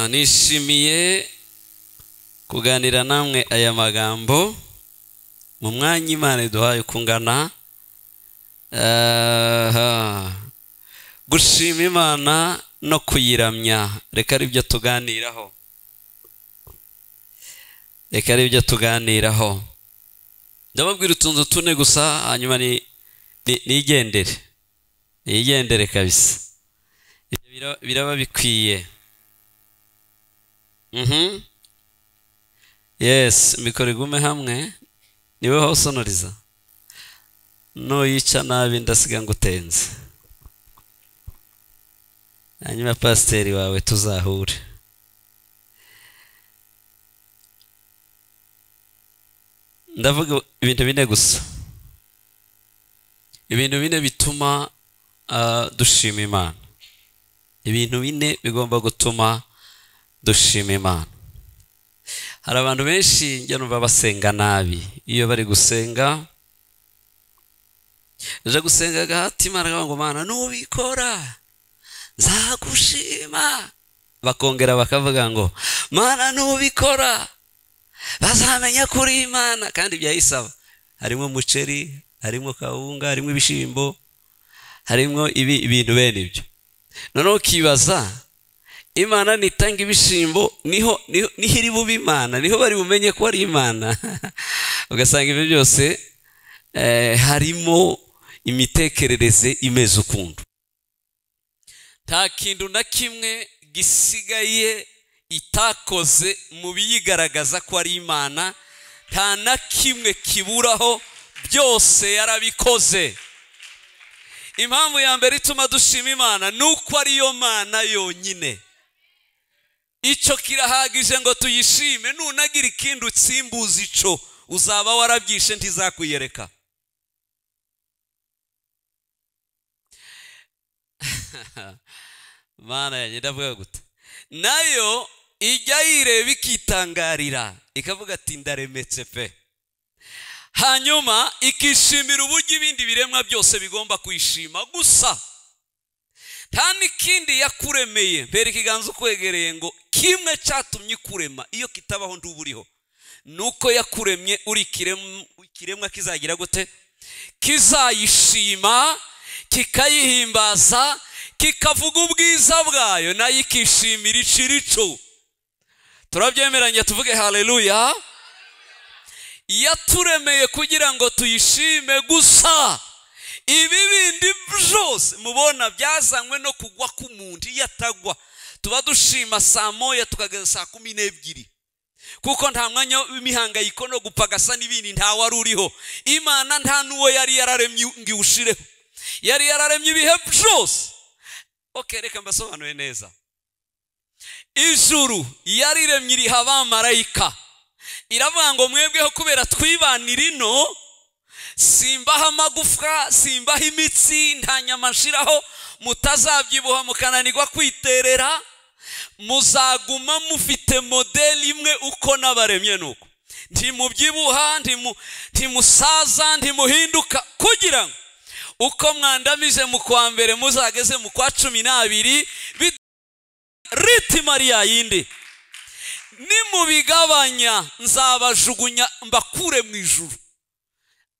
nishimiye kuganira namwe aya magambo mu mwanya Imana iduhaye kungana. Gushima Imana no kuyiramya, reka ari byo tuganiraho. Ndababwira utuntu tune gusa, hanyuma nigendere kabisa. Biraba bikwiye. Yes, mikoro igume hamwe. Niwe hosonoriza. No yica nabi ndasiga ngutenze. Hanyuma pasiteri wawe tuzahure. Ndavuga ibintu bine gusa. Ibintu bine bituma dushima Imana. Ibintu bine bigomba gutuma dushima Imana. Hari abantu benshi njya numva basenga nabi. Iyo bari gusenga, aje gusenga gahati Imana akavuga ngo Mana nubikora nzagushima. Bakongera bakavuga ngo Mana nubikora bazamenya kuri Imana. Kandi byayisaba. Harimo umuceri, harimo kawunga, harimo ibishimbo, harimo ibintu bene ibyo. Noneho kibaza, Imana nitanga ibishimbo niho iri bube Imana, niho bari bumenye ko ari Imana. Ugasanga ibyo byose harimo imitekerereze imeze ukuntu. Nta kintu na kimwe gisigaye itakoze mu biyigaragaza ko ari Imana. Nta na kimwe kiburaho, byose yarabikoze. Impamvu ya mbere ituma dushima Imana nuko ariyo Mana yonyine. Icyo kirahagije ngo tuyishime. Nunagira ikindi utsimbuza ico, uzaba warabyishe ntizakuyereka. Mana yanjye ndavuga gute? Nayo ijya yireba ikitangarira ikavuga ati ndaremetse pe. Hanyuma ikishimira uburyo ibindi biremwa byose bigomba kwishima gusa. Nta n'ikindi yakuremeye. Mbere ikiganza ukwegereye ngo kimwe cyatumye kurema iyo kitabaho nduburiho. Nuko yakuremye uri kiremwa kizagira gute? Kizayishima, kikayihimbaza, kikavuga ubwiza bwayo, nayo ikishimira icirico. Turabyemeranya tuvuge haleluya. Yaturemeye kugira ngo tuyishime gusa. Ibi bindi byose mubona byazanywe no kugwa k'umuntu. Iyo atagwa tuba dushima saa moya tukageza saa 12, kuko nta mwanya w'imihangayiko no gupagasa n'ibindi nta wari uriho. Imana nta nuwo yari yararemye ngo iwushireho. Yari yararemye ibihe byose. Okay, reka mbasobanure neza. Ijuru yariremye iriha abamarayika. Iravuga ngo mwebweho kubera twibanira ino, simbaho amagufwa, simbaho imitsi, nta nyama nshiraho, mutazabyibuha mukananirwa kwiterera, muzaguma mufite modeli imwe uko nabaremye nuko. Ntimubyibuha, ntimusaza, ntimuhinduka, kugira ngo uko mwandamije mu kwa mbere muzageze mu kwa 12 ritima ya yindi. Nimubigabanya nzabajugunya mbakure mu ijuru.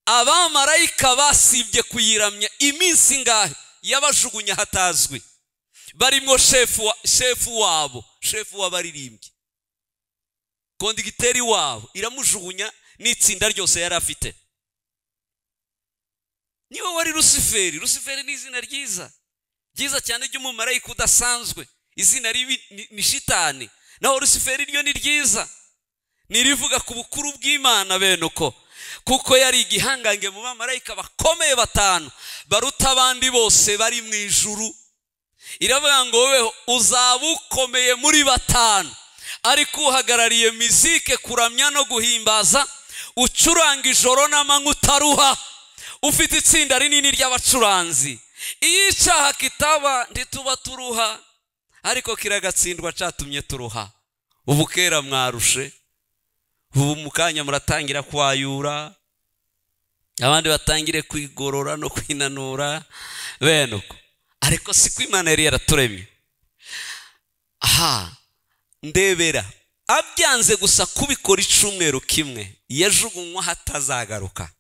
Abamarayika basibye kuyiramya iminsi ngahe yabajugunya hatazwi. Barimo shefu w'abaririmbyi, kondigiteri wabo iramujugunya n'itsinda ryose yari afite. Niwe wari Luciferi. Luciferi ni izina ryiza cyane ry'umumarayika udasanzwe. Izina ribi ni shitani. Naho Luciferi ryo ni ryiza, nirivuga ku bukuru bw'Imana bene uko, kuko yari igihangange mu bamarayika bakomeye 5 baruta abandi bose bari mu ijuru. Iravuga ngo wewe uzaba ukomeye muri 5, ariko uhagarariye muzike, kuramya no guhimbaza, ucuranga ijoro n'amanywa utaruha, ufite itsinda rinini ry'abacuranzi. Iyo icyaha kitaba ntituba turuha, ariko kiragatsindwa cyatumye turuha. Ubu kera mwarushe, ubu mukanya muratangira kwayura, abandi batangire kwigorora no kwinanura bene uko. Ariko siko Imana yari yaraturemye. ndebera abyanze gusa kubikora icumweru kimwe yajugunywa hatazagaruka.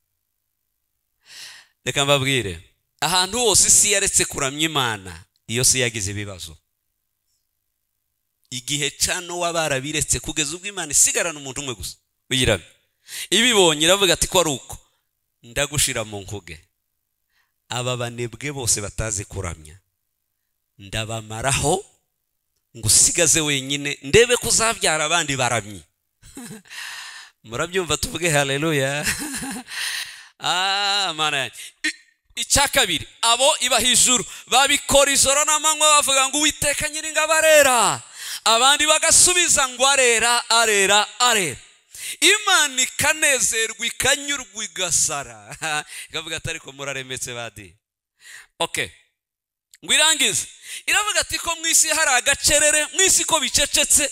Reka mbabwire, ahantu hose isi yaretse kuramya Imana, iyo si yagize ibibazo. Igihe cano wabarabiretse kugeza ubwo Imana isigarana umuntu umwe gusa uyiramye. Ibibonye iravuga ati ko ari uko ndagushira mu nkuge, aba banebwe bose batazi kuramya ndabamaraho ngusigaze wenyine ndebe kuzabyara abandi baramyi. Murabyumva tuvuge haleluya. Mana. Icyakabiri, abo ibaha ijuru babikora ijoro n'amanywa bavuga ngo Uwiteka Nyiringabo arera, abandi bagasubiza ngo arera arera arera. Imana ikanezerwa ikanyurwa igasara ikavuga ati ariko muraremetse badi. Okay, ngo irangize iravuga ati ko mwisi hari agacerere, mwisi ko bicecetse,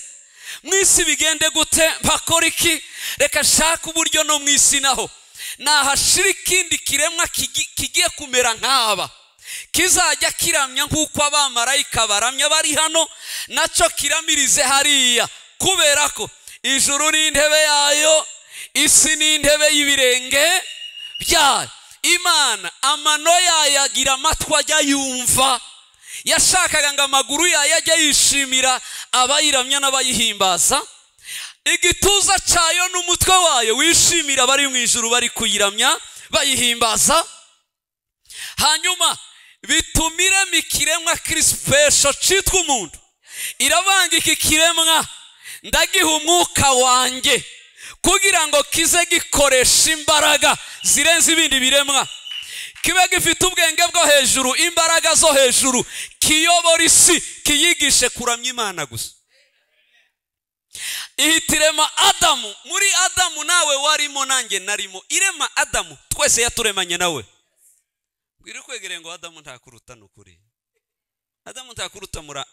mwisi bigende gute, bakora iki? Reka shaka uburyo no mwisi naho nahashira ikindi kiremwa kigiye kumera nk'aba, kizajya kiramya nk'uko abamarayika baramya bari hano, nacyo kiramirize hariya, kubera ko ijuru ni intebe yayo, isi ni intebe y'ibirenge byayo. Imana amano yayo agira amatwi ajya yumva, yashakaga ngo amaguru yayo ajya yishimira abayiramya n'abayihimbaza, igituza cyayo n'umutwe wayo wishimira bari mu ijuru bari kuyiramya bayihimbaza. Hanyuma bitumire mikiremwa Krispesho citwa umuntu, iravanga iki kiremwa ndagiha umwuka wanjye kugira ngo kize gikoresha imbaraga zirenze ibindi biremwa, kibe gifite ubwenge bwo hejuru, imbaraga zo hejuru, kiyobora isi, kiyigishe kuramya Imana gusa. Ihitirema Adamu, muri Adamu nawe warimo nanjye narimo, irema Adamu twese yaturemanye nawe. Bwira kwegere ngo Adamu ntakuruta nukuri, Adamu ntakuruta mura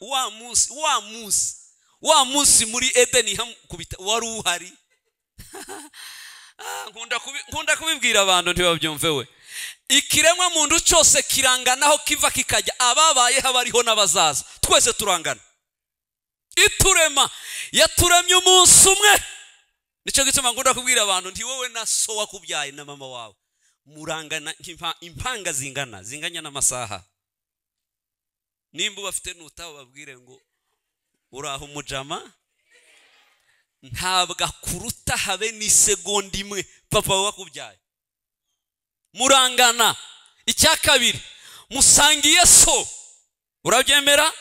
wa munsi muri Edeni kubita wari uhari. Nkunda kubibwira abantu ntibabyumve we. Ikiremwa muntu cyose kiranganaho kiva kikajya, ababaye habariho n'abazaza, twese turangana. Iturema yaturemye umunsi umwe, nicyo gituma nkunda kubwira abantu nti wowe na so wakubyaye na mama wawe murangana impanga zinganya n'amasaha. Nimba bafite n'utabo babwire ngo uraho umujama ntabwo akuruta habe n'isegonda imwe papa wakubyaye, murangana. Icyakabiri, musangiye so, urabyemera?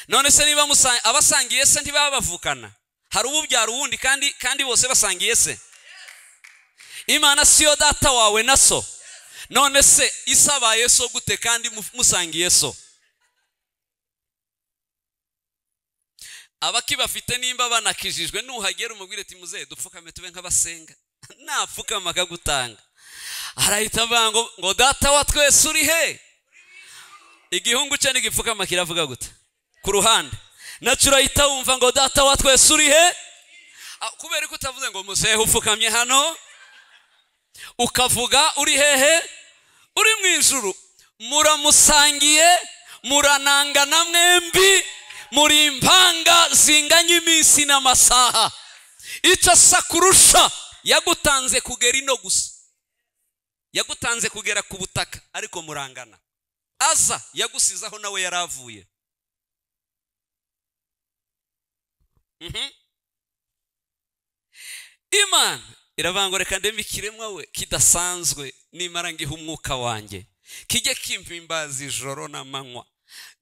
None se niba abasangiye se ntibabavukana? Hari ububyara uwundi kandi bose basangiye se? Imana siyo data wawe na so, none se isabaye so gute kandi musangiye so? Abaki bafite nimba banakijijwe nuhagera umubwire ati muze dupfukame tube nk'abasenga, napfukama akagutanga, arahita avuga ngo data wa twese uri he? Igihungu cye nigipfukama kiravuga gute ku ruhande, nacyo urahita wumva ngo data wa twese uri he? Kubera ko utavuze ngo muzehe upfukamye hano, ukavuga uri hehe? Uri mu ijuru. Muramusangiye, muranangana mwembi, muri impanga zinganya iminsi n'amasaha. Icyo sakurusha yagutanze kugera ino gusa, yagutanze kugera ku butaka, ariko murangana. Aza yagusizaho nawe yaravuye. Imana iravango reka ndeme ikiremwa we kidasanzwe, nimara ngiha umwuka wanjye kijye kimpimbaza ijoro n'amanywa,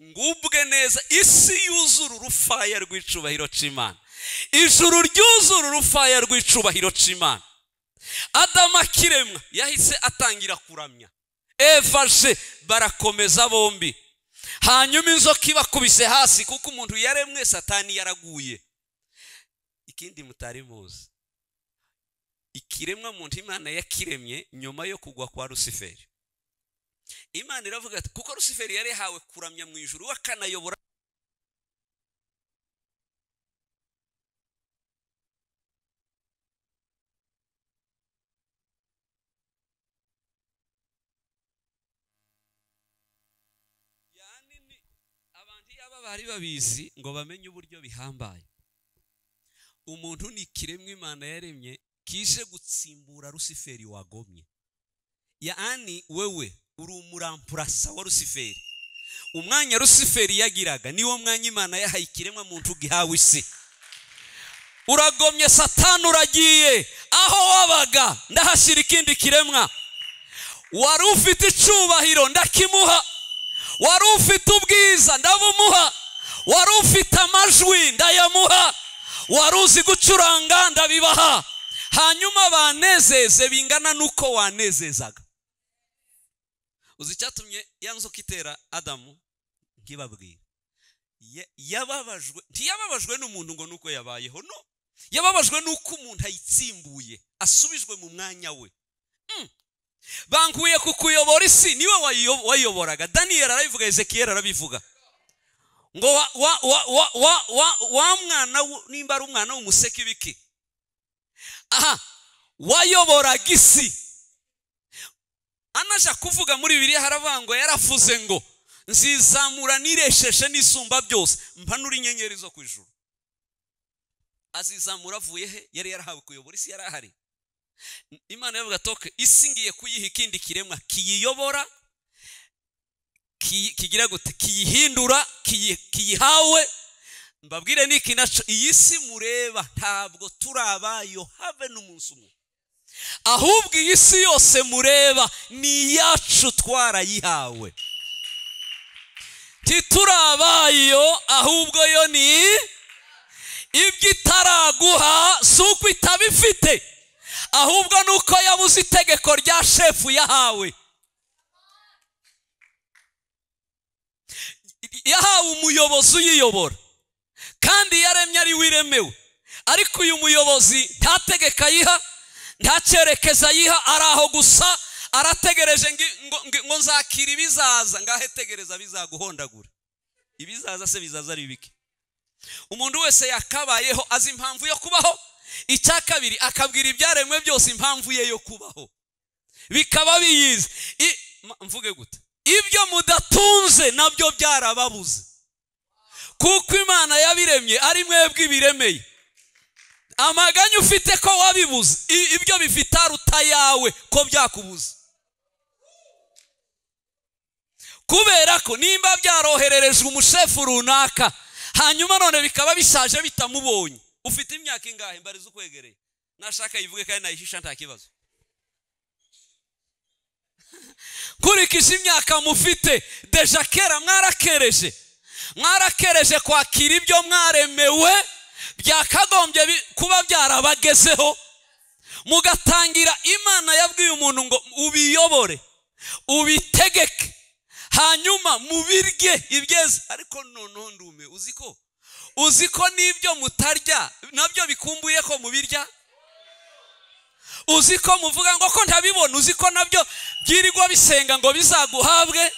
ngubwe neza isi yuzura urufaya rw'icubahiro c'Imana, ijuru ryuzura urufaya rw'icubahiro c'Imana. Adamu akiremwa yahise atangira kuramya, Eva je barakomeza bombi. Hanyuma inzoka ibakubise hasi kuko umuntu yaremwe, Satani yaraguye. Ikindi mutari muzi, ikiremwa muntu Imana yakiremye nyuma yo kugwa kwa Lusiferi. Imana iravuga ati kuko Lusiferi yari hawe kuramya mu ijuru wakanayobora yani abantu iyaba bari babizi ngo bamenye uburyo bihambaye. Umuntu ni ikiremwa Imana yaremye kije gutsimbura Rusiferi wagomye. Yaani wewe uri umurampurasa wa Rusiferi. Umwanya Rusiferi yagiraga niwo mwanya Imana yahaye ikiremwa muntu gihawe isi. Uragomye Satani, uragiye aho wabaga ndahashira ikindi kiremwa. Wari ufite icubahiro ndakimuha, wari ufite ubwiza ndabumuha, wari ufite amajwi ndayamuha, wari uzi gucuranga ndabibaha, hanyuma banezeze bingana nuko wanezezaga. Uzi cyatumye yanzuka itera Adamu nkibabwira, ntiyababajwe n'umuntu ngo nuko yabayeho, no, yababajwe nuko umuntu ayitsimbuye asubijwe mu mwanya we. Bankuye kukuyobora isi, niwe wayoboraga. Daniel arabivuga, Ezekiel arabivuga ngo wa mwana nimba ari umwana w'umuseke ibiki, wayoboraga isi. Anaja kuvuga muri Bibiliya haravuga ngo yaravuze ngo nzizamura niresheshe n'isumba byose mpanura inyenyeri zo kwijuru. Azizamura avuye he? Yari yarahawe kuyobora isi, yarahari. Imana yavuga toke isi ngiye kuyiha ikindi kiremwa kiyiyobora, kigira gute, kiyihindura, kiyihawe. Mbabwire niki naco, iyi si mureba ntabwo turabayo habe n'umunsi umwe, ahubwo iyi si yose mureba ni yacu twarayihawe. Titurabayo ahubwo yo ni ibyo itaraguha, suko itabifite, ahubwo nuko yabuze itegeko rya shefu yahawe. Yahawe umuyobozi uyiyobora, kandi yaremye ari wiremewe. Ariko uyu muyobozi ntategeka yiha, ntacyerekeza yiha, araho gusa arategereje ngo nzakira ibizaza. Ngahe tegereza bizaguhondagura. Ibizaza se bizaza ari biki? Umuntu wese yakabayeho azi impamvu yo kubaho. Icya kabiri akabwira ibyaremwe byose impamvu ye yo kubaho, bikaba biyizi. Mvuge gute? Ibyo mudatunze nabyo byarababuze, kuko Imana yabiremye ari mwebwe ibiremeye. Amaganya ufite ko wabibuze, ibyo bifite aruta yawe ko byakubuze. Kubera ko nimba byarohererejwe umushefu runaka, hanyuma none bikaba bishaje bitamubonye. Ufite imyaka ingahe? Mbariza ukwegereye, nashaka yivuge kandi nayihisha nta kibazo. Kurikije imyaka mufite, deja kera mwarakereje kwakira ibyo mwaremewe byakagombye kuba byarabagezeho, mugatangira. Imana yabwiye umuntu ngo ubiyobore, ubitegeke, hanyuma mubirye ibyeze. Ariko noneho ndume, uziko n'ibyo mutarya nabyo bikumbuye ko mubirya. Uziko muvuga ngo ko ntabibona, uziko nabyo byirirwa bisenga ngo bizaguhabwe.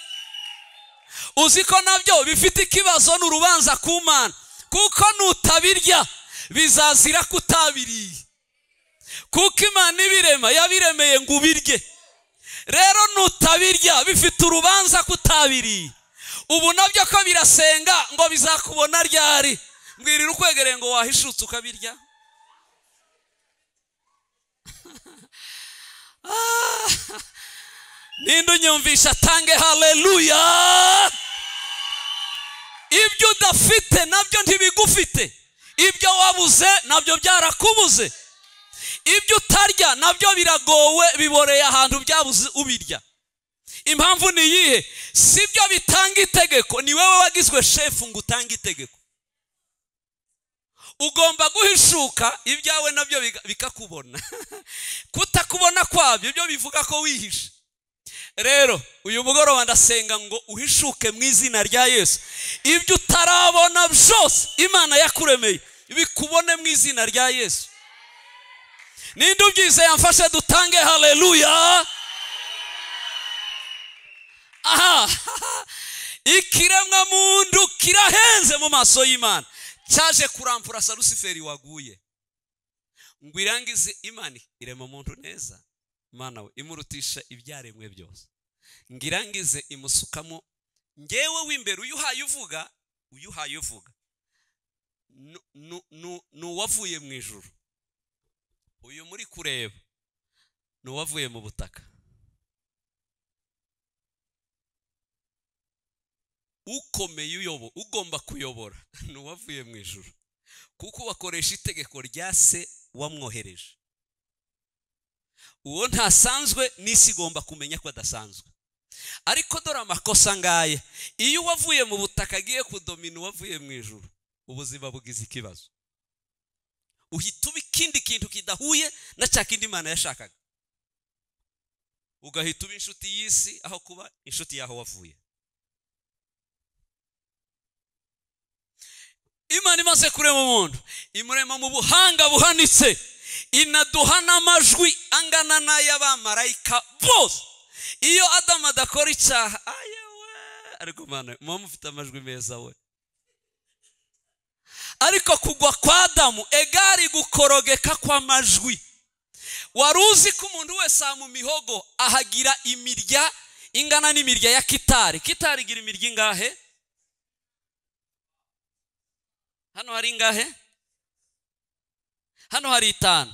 Uziko nabyo bifite ikibazo n'urubanza ku Mana, kuko nutabirya bizazira kutabiriye, kuko Imana ibirema yabiremeye ngo ubirye. Rero nutabirya bifite urubanza kutabiriye. Ubu nabyo ko birasenga ngo bizakubona ryari? Mbwirira ukwegereye ngo wahishutse ukabirya. Ninde unyumvisha tange haleluya? Ibyo udafite nabyo ntibigufite, ibyo wabuze nabyo byarakubuze. Ibyo utarya nabyo biragowe, biboreye ahantu byabuze ubirya. Impamvu ni iyihe? Sibyo bitanga itegeko, ni wewe wagizwe shefu ngo utange itegeko. Ugomba guhishuka, ibyawe nabyo bikakubona. Kutakubona kwabyo byo bivuga ko wihishe. Rero uyu mugoroba ndasenga ngo uhishuke mu izina rya Yesu. Ibyo utarabona byose Imana yakuremeye bikubone mu izina rya Yesu. Ninde ubyize yamfashe dutange haleluya? Ikiremwa muntu kirahenze mu maso y'Imana, cyaje kurampurasa Rusiferi waguye. Ngo irangize Imana irema umuntu neza, Imana we imurutisha ibyaremwe byose. Ngirangize imusukamo ngewe w'imbere uyuhaye uvuga uyu haye uvuga nuwavuye mu ijuru. Uyu muri kureba nuwavuye mu butaka. Ukomeye ugomba kuyobora nuwavuye mu ijuru, kuko wakoresha itegeko rya se wamwohereje. Uwo ntasanzwe n'isi igomba kumenya ko adasanzwe. Ariko dore amakosa ngaye, iyo wavuye mu butaka agiye kudomina uwavuye mu ijuru, ubuzima bugize ikibazo. Uhita uba ikindi kintu kidahuye na cya kindi Imana yashakaga. Ugahita uba inshuti y'isi aho kuba inshuti yaho wavuye. Imana imaze kurema umuntu, imurema mu buhanga buhanitse, inaduha n'amajwi angana n'ay'abamarayika bose. Iyo Adamu adakora icyaha, ayewe, ariko Mana muba mufite amajwi meza we. Ariko kugwa kwa Adamu egari gukorogeka kw'amajwi. Wari uzi ko umuntu wese mu mihogo ahagira imirya ingana n'imirya ya kitari. Kitari igira imirya ingahe? Hano hari ingahe? Hano hari 5.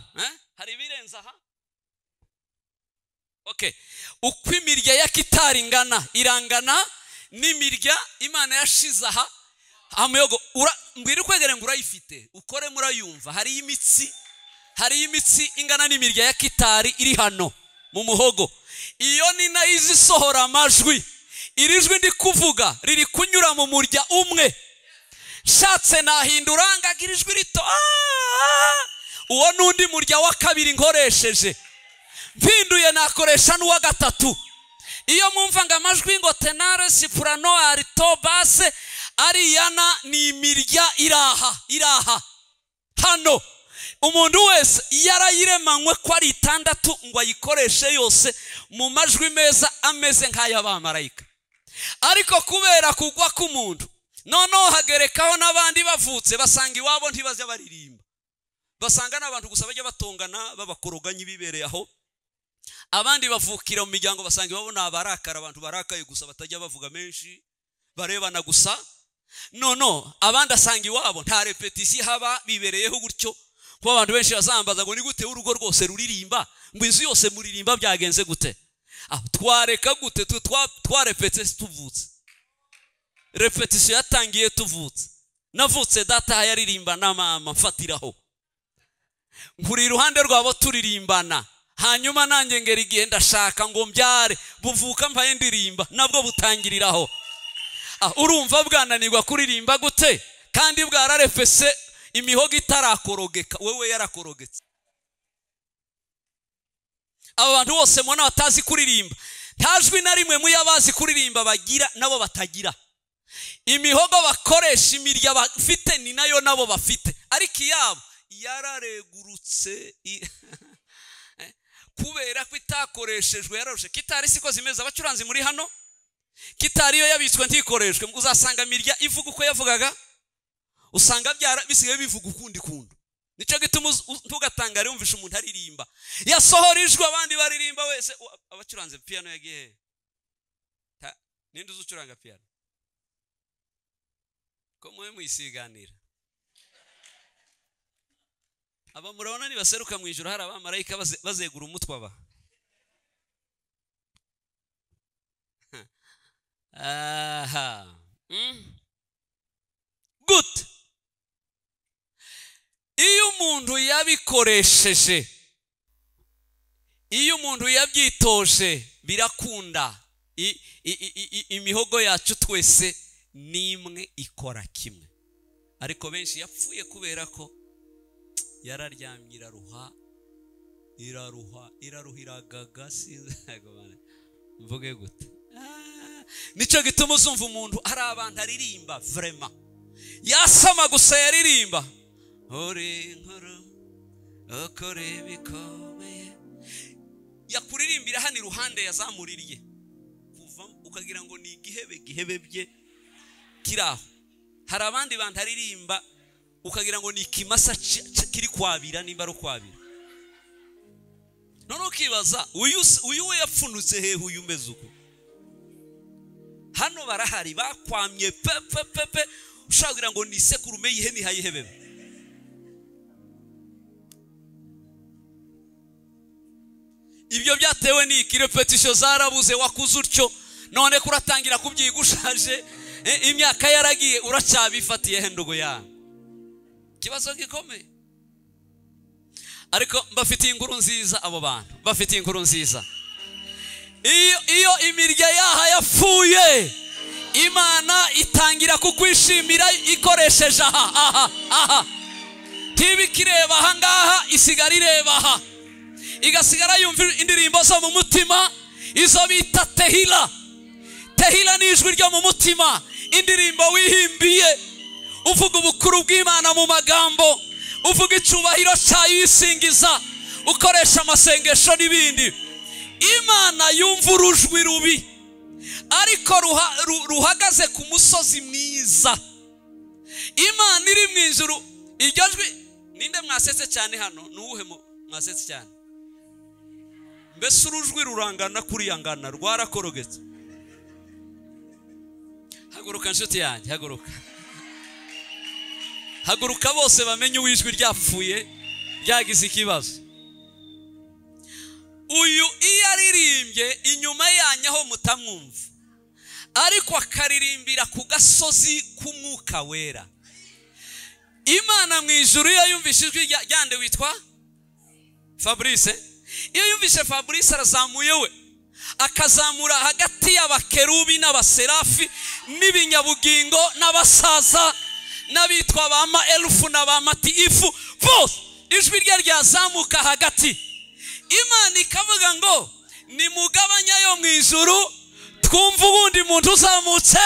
Hari ibirenza aha? Okay. Uko imirya ya kitari ingana irangana n'imirya Imana yashize aha amuyogo. Mbwira kwegere ngo urayifite ukore murayumva. Hari imitsi ingana n'imirya ya kitari iri hano mu muhogo. Iyo ni nayo izisohora amajwi. Irijwi ndi kuvuga riri kunyura mu murya umwe. Shatse nahindura ngagira ijwi rito. Uwo nundi murya wa kabiri nkoresheje. Mpinduye nakoresha n'uwa gatatu. Iyo mwumva ngo amajwi ngo tenare, soprano, alto, basse, ariyana ni imirya iraha hano. Umuntu wese yarayiremanywe ko ari 6 ngo ayikoreshe yose mu majwi meza ameze nk'ay'abamarayika. Ariko kubera kugwa k'umuntu, noneho hagerekaho n'abandi bavutse basanga iwabo ntibazya baririmba. Basanga n'abantu gusa bajya batongana babakoroganye bibereye aho. Abandi bavukira mu miryango basanga iwabo n'abarakara, abantu barakaye gusa batajya bavuga menshi, barebana gusa. No, abandi asanga iwabo nta repetition haba, bibereyeho gutyo. Kuba abantu benshi bazambaza ngo ni gute urugo rwose ruririmba, ngo inzu yose muririmba byagenze gute? Twareka gute twarepetse tuvutse. Repetition yatangiye tuvutse. Navutse data yaririmba na mama mfatiraho. Nkuri iruhande rwabo turirimbana. Hanyuma nanjye ngera igihe ndashaka ngo mbyare, buvuka mpaye ndirimba, nabwo butangiriraho. Urumva bwananirwa kuririmba gute? Kandi bwararepese imihogo itarakorogeka, wewe yarakorogetse. Abo bantu bose mubona batazi kuririmba, ntajwi na rimwe mu yabazi kuririmba bagira nabo batagira. Imihogo bakoresha imirya bafite ni nayo nabo bafite, ariko iyabo yararegurutse. Kubera ko itakoreshejwe yararushe. Kitari siko zimeza abacuranzi muri hano. Kitari yo yabitswe ntikoreshwe, uzasanga mirya ivuga uko yavugaga, usanga byara bisigaye bivuga ukundi kundu. Nico gituma ntugatangare umvisha umuntu aririmba yasohorijwe abandi baririmba wese. Abacuranze piano yagiye ninde uzucuranga piano ko mwe mwisiganira? Aba murabona ni baseruka mu ijuru, hari abamarayika bazegura umutwe aba. Good. Iyo umuntu yabikoresheje, iyo umuntu yabyitoje, birakunda. Imihogo yacu twese nimwe ikora kimwe. Ariko benshi yapfuye kubera ko yararyamye iraruhiragaga sinzagobana mvuge gute. Nico gituma uzumva umuntu hari abantu aririmba vraiment yasama gusa yaririmba ore nkoro okore bikomeye, yakuririmbira hano iruhande yazamuririye kuva ukagira ngo ni igihebe bye kiraho. Hari abandi bantu aririmba ukagira ngo ni ikimasa kiri kwabira, nimba ari kwabira. None ukibaza uyu we yapfunutse hehe uyu umeze uko? Hano barahari bakwamye pepe ushagira ngo ni sekurume y'ihene ihayihebebe. Ibyo byatewe n'iki? Repetition zarabuze, wakuze utyo none kuratangira kubyigushaje, imyaka yaragiye uracyabifatiye hendugo yawe. Kibazo gikomeye. Ariko mbafitiye inkuru nziza abo bantu, bafitiye inkuru nziza. Iyo imirya yaha yapfuye, Imana itangira kukwishimira ikoresheje aha. Ntibikireba aha ngaha, isigara ireba aha. Igasigara yumva indirimbo zo mu mutima, izo bita tehila. Tehila ni ijwi ryo mu mutima, indirimbo wihimbiye, uvuga ubukuru bw'Imana mu magambo, uvuga icyubahiro cyayisingiza, ukoresha amasengesho n'ibindi. Imana yumva urujwi rubi, ariko ruhagaze ku musozi mwiza. Imana iri mu ijuru. Iryo jwi ninde mwasetse cyane hano? Nuwuhe mwasetse cyane? Mbese urujwi rurangana kuriyangana, rwarakorogetse. Haguruka nshuti yanjye, haguruka. Haguruka bose bamenye uwijwi ryapfuye, ryagize ikibazo. Uyu iyo aririmbye inyuma yanyaho mutamwumva, ariko akaririmbira ku gasozi k'Umwuka Wera. Imana mu ijuru iyo yumvise ijwi ryande witwa Fabrice, iyo yumvise Fabrice arazamuye we, akazamura hagati y'abakerubi n'abaserafi n'ibinyabugingo n'abasaza n'abitwa ba Maelfu na ba Matiifu, bose ijwi rye ryazamuka hagati. Imana ikavuga ngo nimugabanya yo mu ijuru, twumva ubundi muntu uzamutse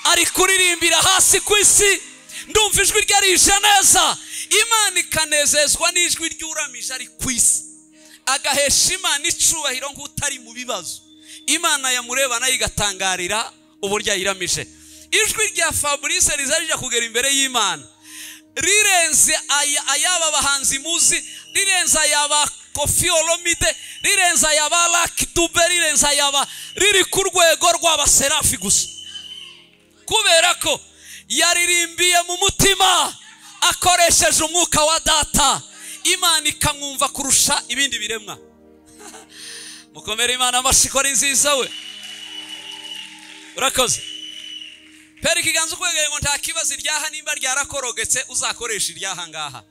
ari kuririmbira hasi ku isi, ndumva ijwi rye rije neza. Imana ikanezezwa n'ijwi ry'uramije ari ku isi, agahesha Imana icubahiro nk'utari mu bibazo. Imana yamureba nayo igatangarira uburyo yiramije. Ijwi rya Fabrice rizarija kugera imbere y'Imana, rirenze ayaba bahanzi muzi, rirenze ayaba Koffi Olomide, rirenze ayaba Lucky Dube, rirenze ayaba, riri ku rwego rw'abaserafi gusa, kubera ko yaririmbiye mu mutima akoresheje umwuka wa Data. Imana ikamwumva kurusha ibindi biremwa. Mukomere Imana amashyi ko ari nziza we. Urakoze. Pera ikiganza ukwegeye ngo nta kibazo iryaha nimba ryarakorogetse uzakoresha iryaha ngaha.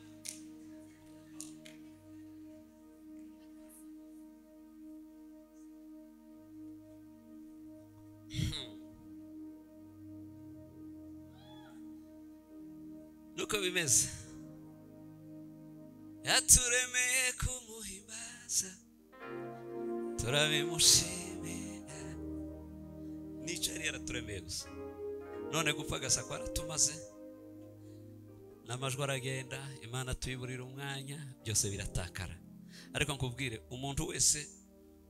Nuko bimeze. Yaturemeye kumuhimbaza, turabimushimira. Nicari yaraturemeye gusa, none gupfa gasa ko aratumaze, n'amajwi aragenda, Imana tuyiburira umwanya, byose biratakara. Ariko nkubwire, umuntu wese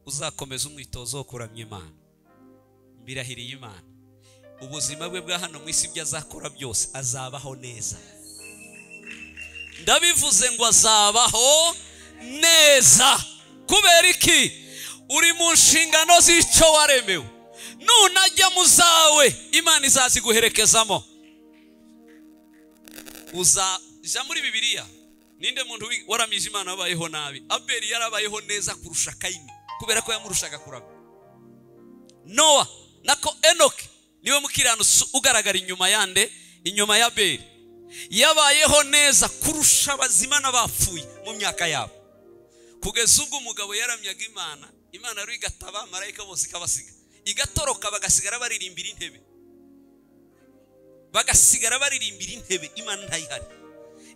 uzakomeza umwitozo wo kuramya Imana, mbirahiriye Imana, ubuzima bwe bwa hano mu isi ibyo azakora byose azabaho neza. Ndabivuze ngo azabaho neza. Kubera iki? Uri mu nshingano z'icyo waremewe. Nunajya mu zawe, Imana izaziguherekezamo. Uzaja muri Bibiliya, ninde muntu waramije Imana wabayeho nabi? Abeli yarabayeho neza kurusha Kayini, kubera ko yamurushaga kurama. Noah nako Enoki niwe mukiranutsi ugaragara inyuma yande, inyuma ya Abeli, yabayeho neza kurusha abazima n'abapfuye mu myaka yabo. Kugeza ubwo umugabo yaramyaga Imana, Imana ari igataba marayika bose ikabasiga, igatoroka bagasigara baririmbira intebe, bagasigara baririmbira intebe, Imana ntayihari.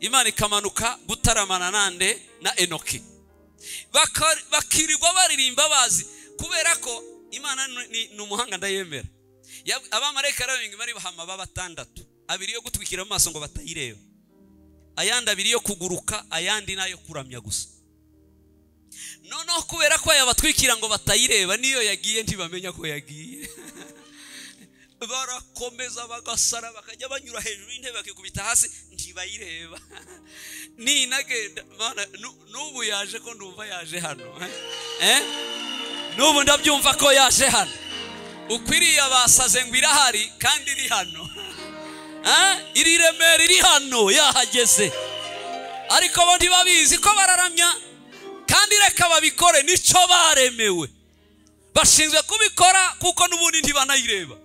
Imana ikamanuka gutaramana nande na Enoki, bakirirwa baririmba bazi, kubera ko Imana ni umuhanga ndayemera. Abamarayika arabinga bari bahama babatandatu, abiri yo gutwikira mu maso ngo batayireba, ayandi abiri yo kuguruka, ayandi nayo kuramya gusa. Noneho kubera ko yabatwikira ngo batayireba, niyo yagiye ntibamenya ko yagiye. Barakomeza bagasara, bakajya banyura hejuru y'intebe bakikubita hasi, ntibayireba. Ninagenda n'ubu yaje ko ndumva yaje hano, n'ubu ndabyumva ko yaje hano. Ukwiriye basaze ngo irahari kandi iri hano. iri Remera iri hano yahageze, ariko bo ntibabizi ko bararamya. Kandi reka babikore, nico baremewe, bashinzwe kubikora kuko n'ubundi ntibanayireba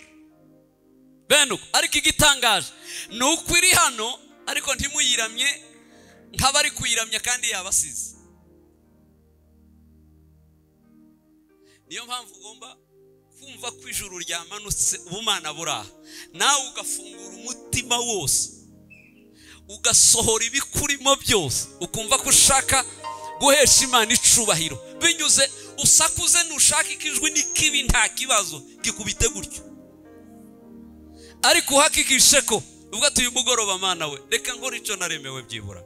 bene uko. Ariko igitangaje ni uko iri hano ariko ntimuyiramye nk'abari kuyiramya kandi yabasize. Niyo mpamvu ugomba kumva ko ijuru ryamanutse ubumana buraha, nawe ugafungura umutima wose ugasohora ibikurimo byose, ukumva ko ushaka guhesha Imana icubahiro binyuze usakuze. Nushaka ikijwi n'ikibi nta kibazo, gikubite gutyo, ariko uhakikishe ko ubwo tuyu mugoroba Mana we reka nkora ico naremewe byibura.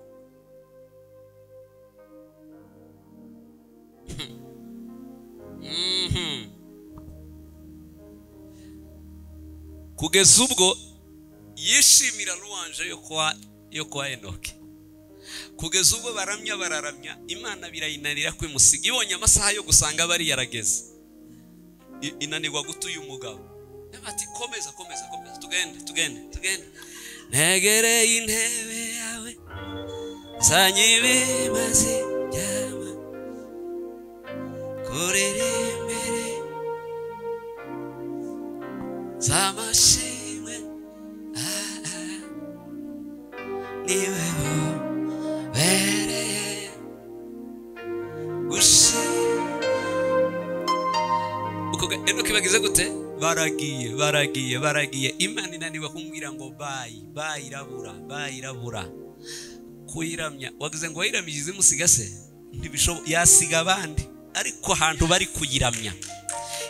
Kugeza ubwo yishimira ruwanje yo kwa Enoki, kugeza ubwo bararamya Imana birayinanira kwimusiga. Ibonye amasaha yo gusanga bari yarageze, inanirwa gutuye umugabo. Ati komeza tugende. Negereye intebe yawe sanyibimaze byama kurira imbere zamashimwe niwe bereye uko Enoki bagize gute? Baragiye. Imana inaniwe kumbwira ngo bayirabura kuyiramya. Wagize ngo wayiramize musigase ntibishobo, yasiga abandi ariko ahantu bari kuyiramya,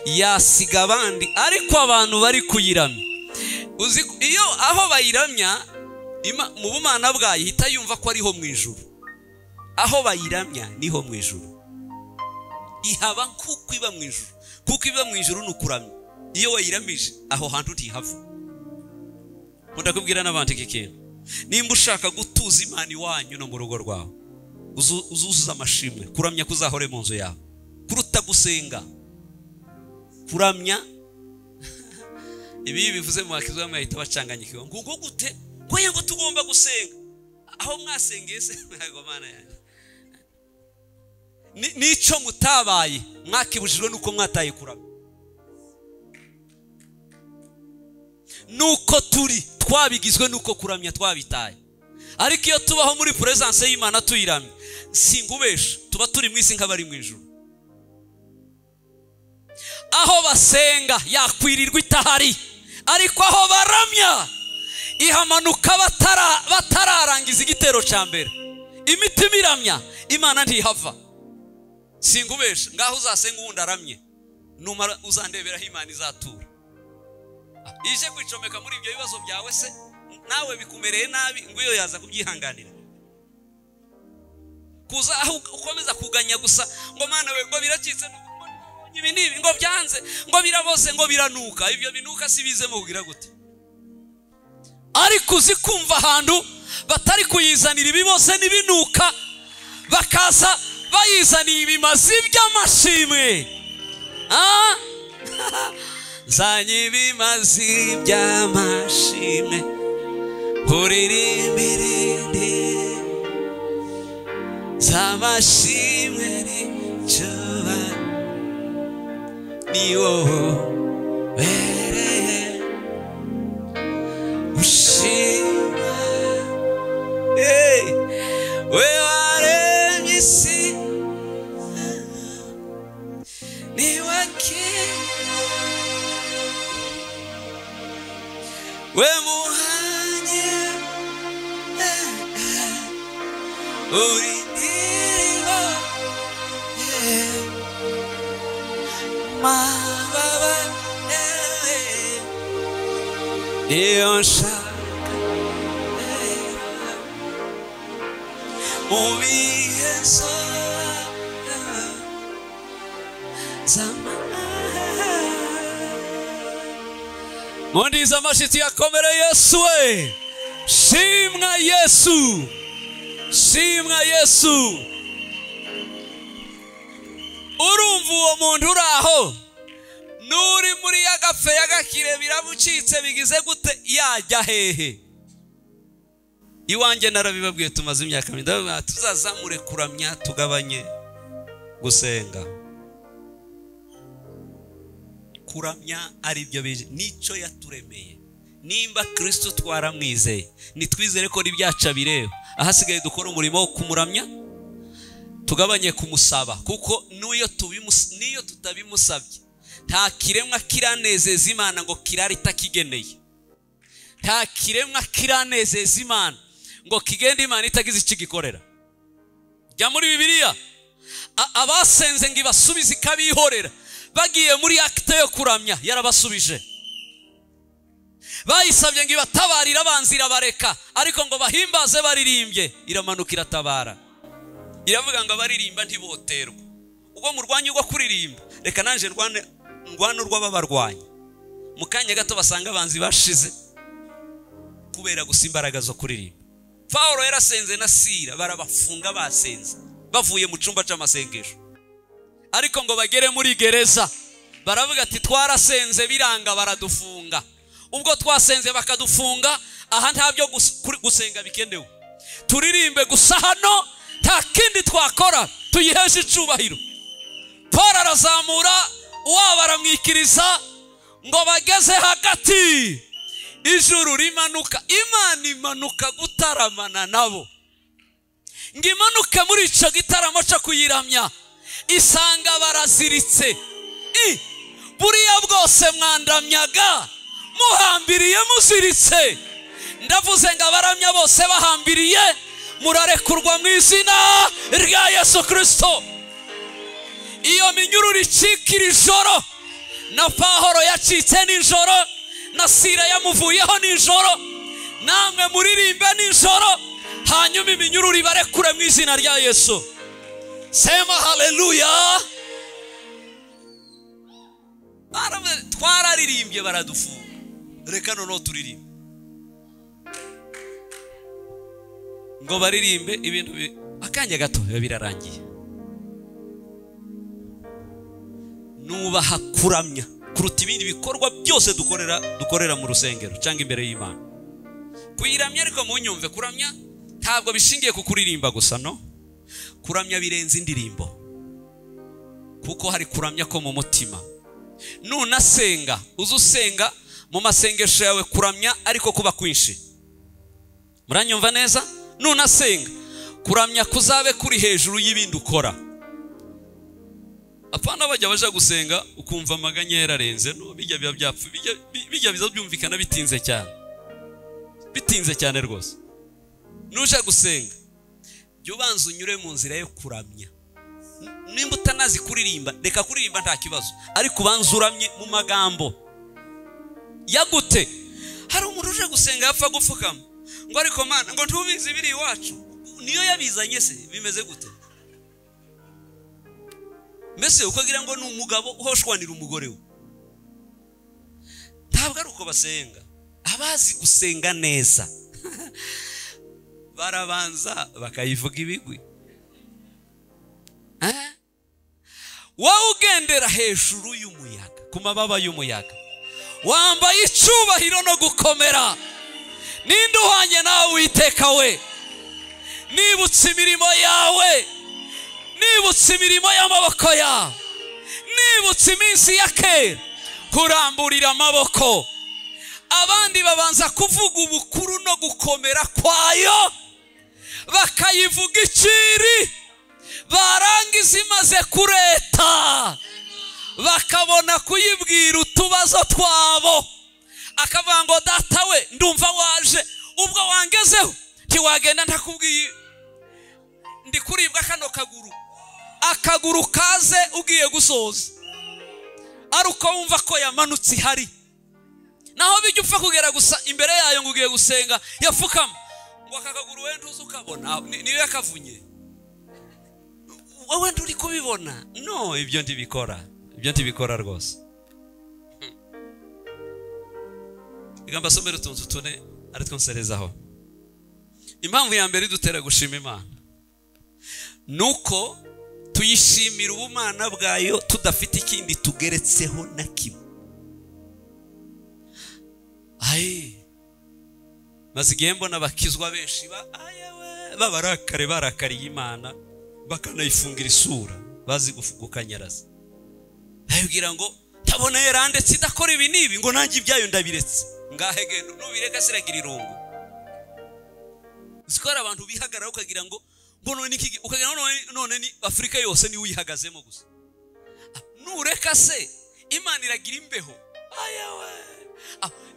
yasiga abandi ariko abantu bari kuyiramya. Uzi iyo aho bayiramya mu bumana bwayo hita yumva ko ariho mu ijuru. Aho bayiramya niho mu ijuru, ihaba kuko iba mu ijuru, kuko iba mu ijuru nukuramya. Iyo wayiramije aho hantu ntihava. Ndakubwira n'abandi ikintu, nimba ushaka gutuza Imana iwanyu no mu rugo rwawe, uzuzuza amashimwe, kuramya kuzahore mu nzu yawe kuruta gusenga. Kuramya ibi bivuze mu bakizo bamwe bahita bacanganyikiwe ngo gute ngo tugomba gusenga. Aho mwasengeye se ntago Mana yanjye nico mutabaye, mwakibujijwe nuko mwataye kuramya. Nuko turi twabigizwe nuko kuramya twabitaye. Ariko iyo tubaho muri presence y'Imana tuyiramye, singubesha tuba turi mu isi nk'abari mu ijuru. Aho basenga yakwirirwa itahari, ariko aho baramya ihamanuka batararangiza igitero ca mbere. Imitima iramya Imana ntihava. Singubesha ngaho uzasenga uwundi aramye, numara uzandeberaho Imana izatura. Ije kwicomeka muri ibyo bibazo byawe se nawe bikumereye nabi, ngo iyo yaza kubyihanganira. Kuza aho ukomeza kuganya gusa ngo Mana we ngo biracitse nibi ngo byanze ngo biraboze ngo biranuka. Ibyo binuka sibizemo kugira gute? Ariko uzikumva ahantu batari kuyizanira ibibose nibinuka, bakaza bayizaniye ibimazi by'amashimwe. Zanye ibimazi by'amashimwe kuririmbirinde z'amashimwe n'icuba niwo bereye ushima. We waremye isi niwe we muhanye uri ndirimbo mababa niyo nshaka mu bihe Mondiza amashiti yakomere Yesu we. Shimwa Yesu, shimwa Yesu. Urumva uwo muntu uraho nuri muri yagafe yagakire birabucitse bigize gute? Yajya hehe? iwanjye narabibabwiye tumaze imyaka minda tuzazamure kuramya tugabanye gusenga. Kuramya ari byo bije nico yaturemeye. Nimba Kristo twaramwizeye nitwizere ko ribyaca bireba, ahasigaye dukora umurimo wo kumuramya tugabanye kumusaba, kuko niyo tutabimusabye nta kiremwa kiranezeza Imana ngo kirari takigeneye. Nta kiremwa kiranezeza Imana ngo kigende Imana itagize ikigikorera. Jya muri Bibiliya abasenze ngo ibasubize ikabihorera, bagiye muri akte yo kuramya yarabasubije. Bayisabye ngo ibatabarira abanzira bareka, ariko ngo bahimbaze baririmbye iramanuka iratabara. Iravuga ngo abaririmba ntiboterwa. Ubwo murwanye ubwo kuririmba, reka nanje ndwane urw'ababarwanya. Mu kanya gato basanga abanzi bashize kubera gusa imbaraga zo kuririmba. Paulo yarasenze na Sila barabafunga basenze bavuye mu cyumba cy'amasengesho, ariko ngo bagere muri gereza baravuga ati twarasenze biranga baradufunga. Ubwo twasenze bakadufunga, aha ntabyo gusenga bikenewe, turirimbe gusa hano nta kindi twakora tuyiheshe icubahiro. Paulo arazamura uwaba aramwikiriza ngo bageze hagati, ijuru rimanuka, Imana imanuka gutaramana nabo. Ngo imanuke muri ico gitaramo cyo kuyiramya, isanga baraziritse. Buriya bwose mwandamyaga muhambiriye muziritse, ndavuze ngo abaramya bose bahambiriye murarekurwa mu izina rya Yesu Kristo. Iyo minyururu icikira ijoro, na Paulo yacitse nijoro, na Sila yamuvuyeho nijoro, namwe muririmbe nijoro, hanyuma iminyururu ibarekure mu izina rya Yesu. Sema haleluya. Twararirimbye baradufunga, reka noneho turirimbe. Ngo baririmbe ibintu akanya gato birarangiye. Nubaha kuramya kuruta ibindi bikorwa byose dukorera mu rusengero cyangwa imbere y'Imana. Kuyiramya ariko munyumve, kuramya ntabwo bishingiye ku kuririmba gusa, no. Kuramya birenze indirimbo, kuko hari kuramya ko mu mutima. Nunasenga uzusenga mu masengesho yawe kuramya ariko kuba kwinshi. Muranyumva neza? Nunasenga kuramya kuzabe kuri hejuru y'ibindi ukora. Apana bajya baje gusenga ukumva amaganya yararenze, no, bijya biba byapfu, bijya biza byumvikana bitinze cyane rwose. Nuje gusenga jya ubanza unyure mu nzira yo kuramya. Nimba utanazi kuririmba, reka kuririmba nta kibazo, ariko ubanza uramye mu magambo yagute. Hari umuntu uje gusenga yapfa gupfukama ngo ariko Mana ngo ntubizi biri iwacu, niyo yabizanye se bimeze gute? Mbese ukagira ngo ni umugabo uhoshwanira umugore we. Ntabwo ari uko basenga. Abazi gusenga neza barabanza bakayivuga ibigwi. Wowe ugendera hejuru y'umuyaga, ku mababa y'umuyaga, wambaye icubahiro no gukomera. Ninde uhanye nawe Uwiteka we? Nibutse imirimo yawe, nibutse imirimo y'amaboko yawe, nibutse iminsi ya kera kuramburira amaboko. Abandi babanza kuvuga ubukuru no gukomera kwayo, bakayivuga iciri, barangiza imaze kureta bakabona kuyibwira utubazo twabo. Akavuga ngo data we ndumva waje, ubwo wangezeho ntiwagenda ntakubwiye ndi kuribwa kano akaguru kaze ugiye gusoza, aruko wumva ko yamanutse ihari. Naho bijya upfa kugera gusa imbere yayo ngo ugiye gusenga yapfukama ngo akaguru wenda uzi ukabona niyo yakavunye, wowe nturi kubibona. No, ibyo ntibikora rwose. Igamba somero tunzu tune ari twonserezaho. Impamvu ya mbere idutera gushima Imana nuko tuyishimira ubumana bwayo tudafite ikindi tugeretseho na kimwe. maze igihe mbona bakizwa benshi barakariye Imana bakanayifungira isura bazi gukanyaraza. Ayibwira ngo tabona yarandetse idakora ibi nibi ngo nanjye ibyayo ndabiretse. Ngahe gendo nubireka siragira irungu. Zikora abantu bihagarara ukagira ngo none iki ukagira none ni Afrika yose ni uyihagazemo gusa. Nureka se Imana iragira imbeho.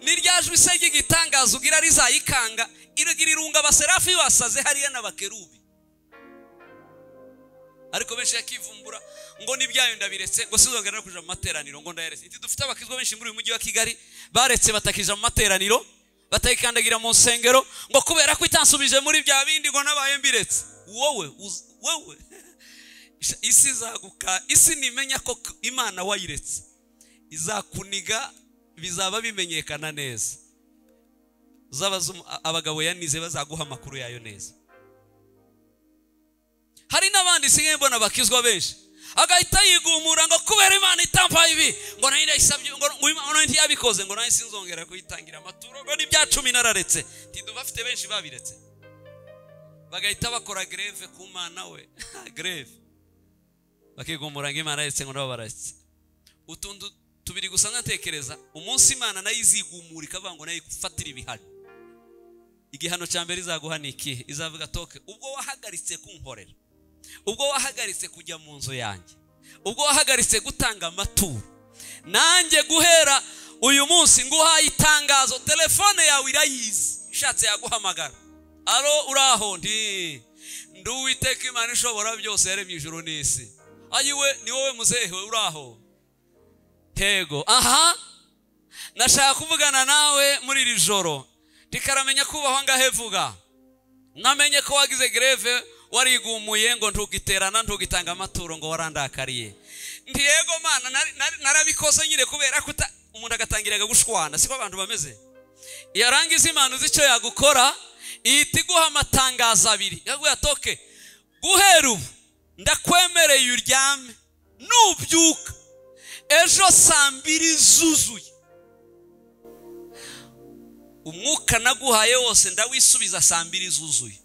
Niryajwe isege gitangaza ugira rizayikanga iragira irunga abaserafi basaze hariya n'abakerubi. Ariko benshi yakivumbura ngo nibyayo ndabiretse ngo sizongera kuja mu materaniro ngo ndayaretse. Iti dufite abakizwa benshi muri uyu mujyi wa Kigali baretse batakija mu materaniro batayikandagira mu nsengero ngo kubera ko itansubije muri bya bindi ngo nabaye mbiretse. Wowe isi zaguka isi nimenya ko Imana wayiretse izakuniga bizaba bimenyekana neza. Abagabo yanize bazaguha amakuru yayo neza. Hari n'abandi singe mbona bakizwa benshi agahita yigumura ngo kubera Imana itampa ibi ngo nari ndayisabye ngo ntiyabikoze ngo nari sinzongera kuyitangira amaturo ngo n'ibya 10 nararetse. Tindo bafite benshi babiretse bagahita bakora greve ku Mana we greve bakigumura ngo Imana yaretse ngo nabo baretse. Utundu tubiri gusa ntekereza umunsi Imana nayizigumura ikavuga ngo nayi kufatira ibihano. Igihano cya mbere izaguha niki izavuga toke ubwo wahagaritse kunkorera, ubwo wahagaritse kujya mu nzu yanjye, ubwo wahagaritse gutanga amaturo, nanjye guhera uyu munsi nguhaye itangazo telefone yawe irayizi ishatse yaguhamagara. Alo uraho ndi Uwiteka Imana ishobora byose yaremye ijuru n'isi. Ayiwe ni wowe muzehe uraho Tego. Aha nashaka kuvugana nawe muri iri joro ndikaramenya kubaho ngahevuga namenye ko wagize greve warigumuye ngo ntugiterana ntugitanga amaturo ngo warandakariye. Ndi yego Mana narabikoze nyire kubera ko umuntu agatangiraga gushwana siko abantu bameze. Yarangiza Imana uzi icyo yagukora ihita iguha amatangazo abiri yaguye atoke guhera ubu ndakwemereye uryame nubyuka ejo 2:00 zuzuye umwuka naguhaye wose ndawisubiza 2:00 zuzuye.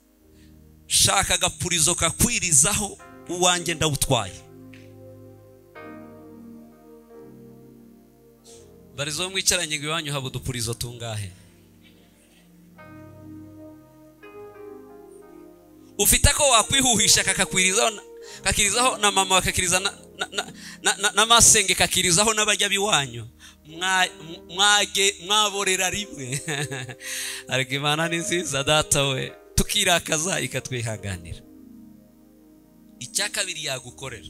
Shaka agapurizo kakwirizaho uwanjye ndawutwaye. Barizo mwicaranye ngo iwanyu haba udupurizo tungahe? Ufite ko wakwihuhisha kakirizaho na mama kakiriza na masenge kakirizaho n'abajya biwanyu mwaborera rimwe. Ariko Imana ni nziza data we tukirakaza ikatwihaganira. Icya kabiri yagukorera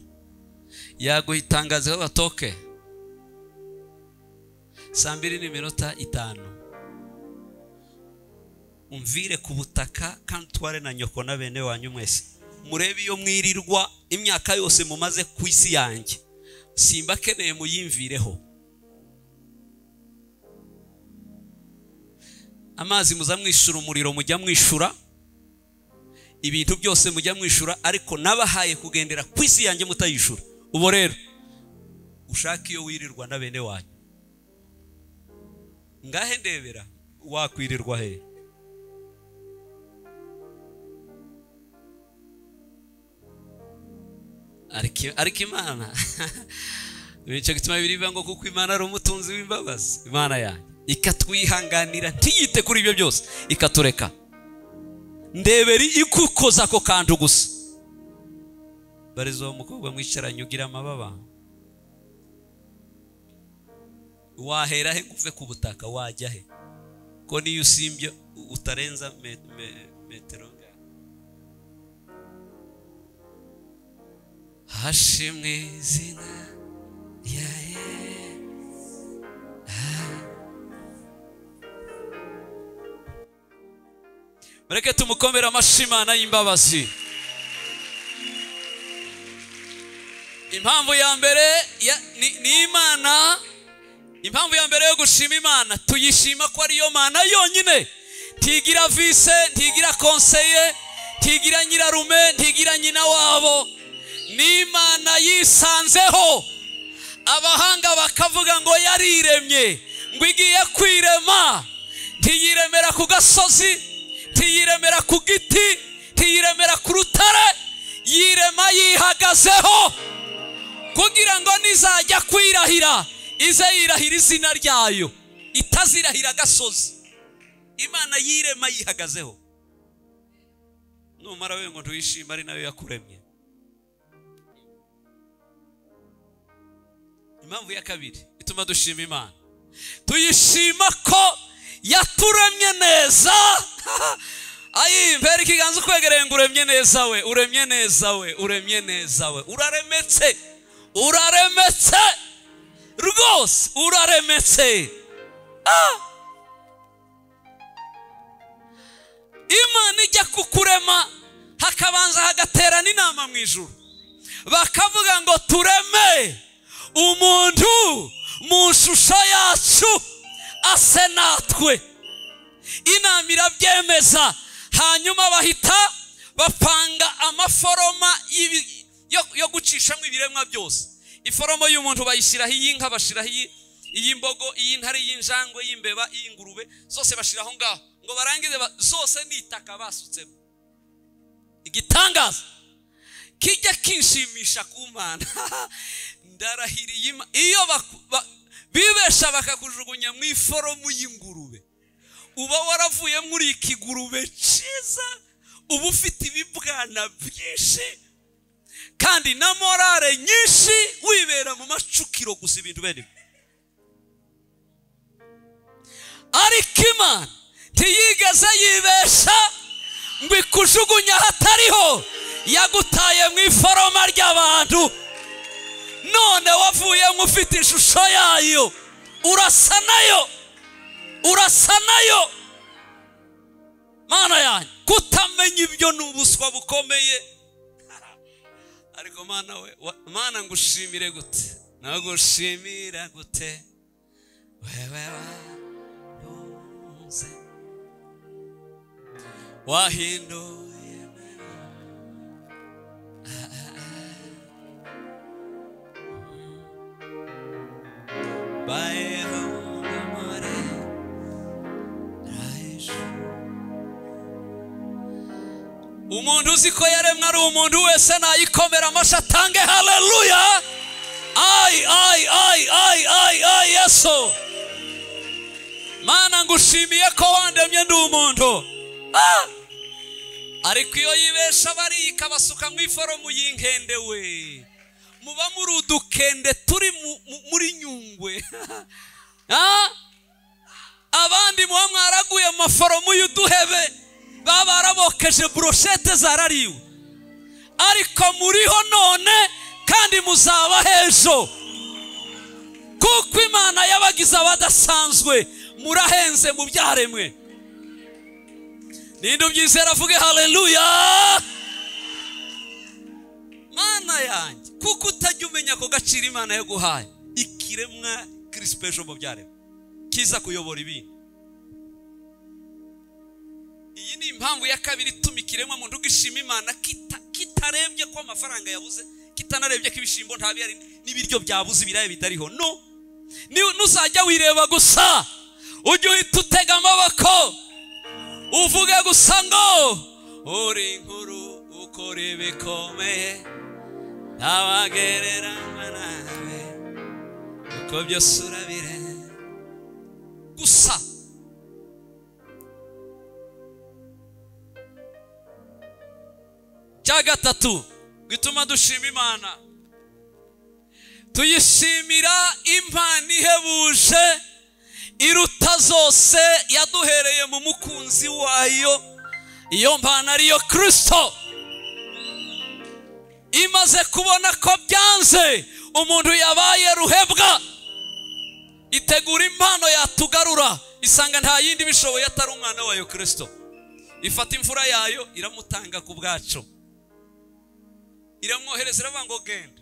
yaguhitangazeho batoke 2:05 umvire ku butaka kandi tware na nyoko na bene wanyu mwese murebe iyo mwirirwa imyaka yose mumaze ku isi yanjye simba keneye muyimvireho. Amazi muza mwishura, umuriro mujya mwishura, ibintu byose mujya mwishura, ariko nabahaye kugendera ku isi yanjye mutayishura. Ubo rero ushaka iyo wirirwa na bene wanyu ngahe ndebera wakwirirwa he? Ariko Imana bice gituma birivuga ngo kuko Imana ari umutunzi w'imbabazi. Imana yanjye ikatwihanganira ntiyite kuri ibyo byose ikatureka. Ndeberi ikukoza ko kantu gusa. Barizo umukobwa mwicaranye ugira amababa. Wahera he kuve ku butaka wajya he? Ko niyo usimbye utarenza metero nga. Hashimwe izina ya Yesu. Mureke tumukomera amashimana y'imbabazi. Impamvu ya mbere ni Imana. Impamvu ya mbere yo gushima Imana tuyishima ko ari yo Mana yonyine. Ntigira vice, ntigira conseiller, ntigira nyirarume, ntigira nyina wabo. Ni Imana yisanzeho. Abahanga bakavuga ngo yariremye, ngo igiye kwirema ntiyiremera ku gasozi, ntiyiremera ku giti, ntiyiremera ku rutare, yirema yihagazeho kugira ngo nizajya kwirahira ize yirahira izina ryayo, itazirahira agasozi. Imana yirema yihagazeho. Numara we ngo tuyishima ari nayo yakuremye. Impamvu ya kabiri ituma dushima Imana, tuyishima ko yaturemye neza. Ayi mbere ikiganza ukwegereye ngo uremye neza we, uremye neza we, uremye neza we, uraremetse, uraremetse rwose, uraremetse. Imana ijya kukurema hakabanza hagaterana inama mu ijuru, bakavuga ngo tureme umuntu mu shusho yacu ase natwe. Inama irabyemeza, hanyuma bahita bapanga amaforoma yo gucishamo ibiremwa byose. Iforomo y'umuntu bayishyiraho iy'inka, bashiraho iy'imbogo, iy'intare, iy'injangwe, iy'imbeba, iy'ingurube, zose bashiraho ngaho ngo barangize zose n'itaka basutsemo. Igitangaza kijya kinshimisha ku Mana. Ndarahiriye iyo bibesha bakakujugunya mu iforomo y'ingurube, uba waravuye muri ikigurube cyiza, uba ufite ibibwana byinshi kandi na morale nyinshi, wibera mu macukiro gusa ibintu bene. Ariko Imana ntiyigeze yibesha ngo ikujugunya hatariho, yagutaye mu iforoma ry'abantu, none wavuye ufite ishusho yayo, urasa nayo, urasa nayo. Mana yanjye, kutamenya ibyo ni ubuswa bukomeye. Ariko Mana we, Mana ngushimire gute, nagushimira gute wewe wabuze, wahinduye bayeho amare raishu. Umuntu uziko yaremwe ari umuntu wese nayikomera amashyi atange haleluya. Ai ai ai ai ai ai Yesu. Mana ngushimiye ko wandemye ndi umuntu. Ariko iyo yibesha barika basuka mu iforomo y'inkende we, muba muri udukende turi muri Nyungwe. Abandi muba mwaraguye mu maforomo y'uduhebe, baba barabokeje brochette zarariwe. Ariko muriho none kandi muzaba hejo, kuko Imana yabagize abadasanzwe, murahenze mu byaremwe. Ninde ubyizera avuge haleluya. Mana yanjye, kuko utajya umenya ko gaciro Imana yaguhaye, ikiremwa kirispejo mu byaremwe kiza kuyobora ibintu. Iyi ni impamvu ya kabiri ituma ikiremwa muntu gishima Imana kitarebye ko amafaranga yabuze, kitanarebye ko ibishimbo ntabihari n'ibiryo byabuze ibirayi bitariho. No, nuzajya wireba gusa, ujye uhita utega amaboko uvuge gusa ngo uri inkuru ukora ibikomeye, ntawagereranywa nawe, uko byose urabire gusa. Cya gatatu gituma dushima Imana, tuyishimira impano ihebuje iruta zose yaduhereye mu mukunzi wayo. Iyo mpano ariyo Kristo. Imaze kubona ko byanze, umuntu yabaye ruhebwa, itegura impano yatugarura, isanga nta yindi bishoboye atari umwana wayo Kristo. Ifata imfura yayo iramutanga ku bwacu, iramwohereza iravuga ngo genda,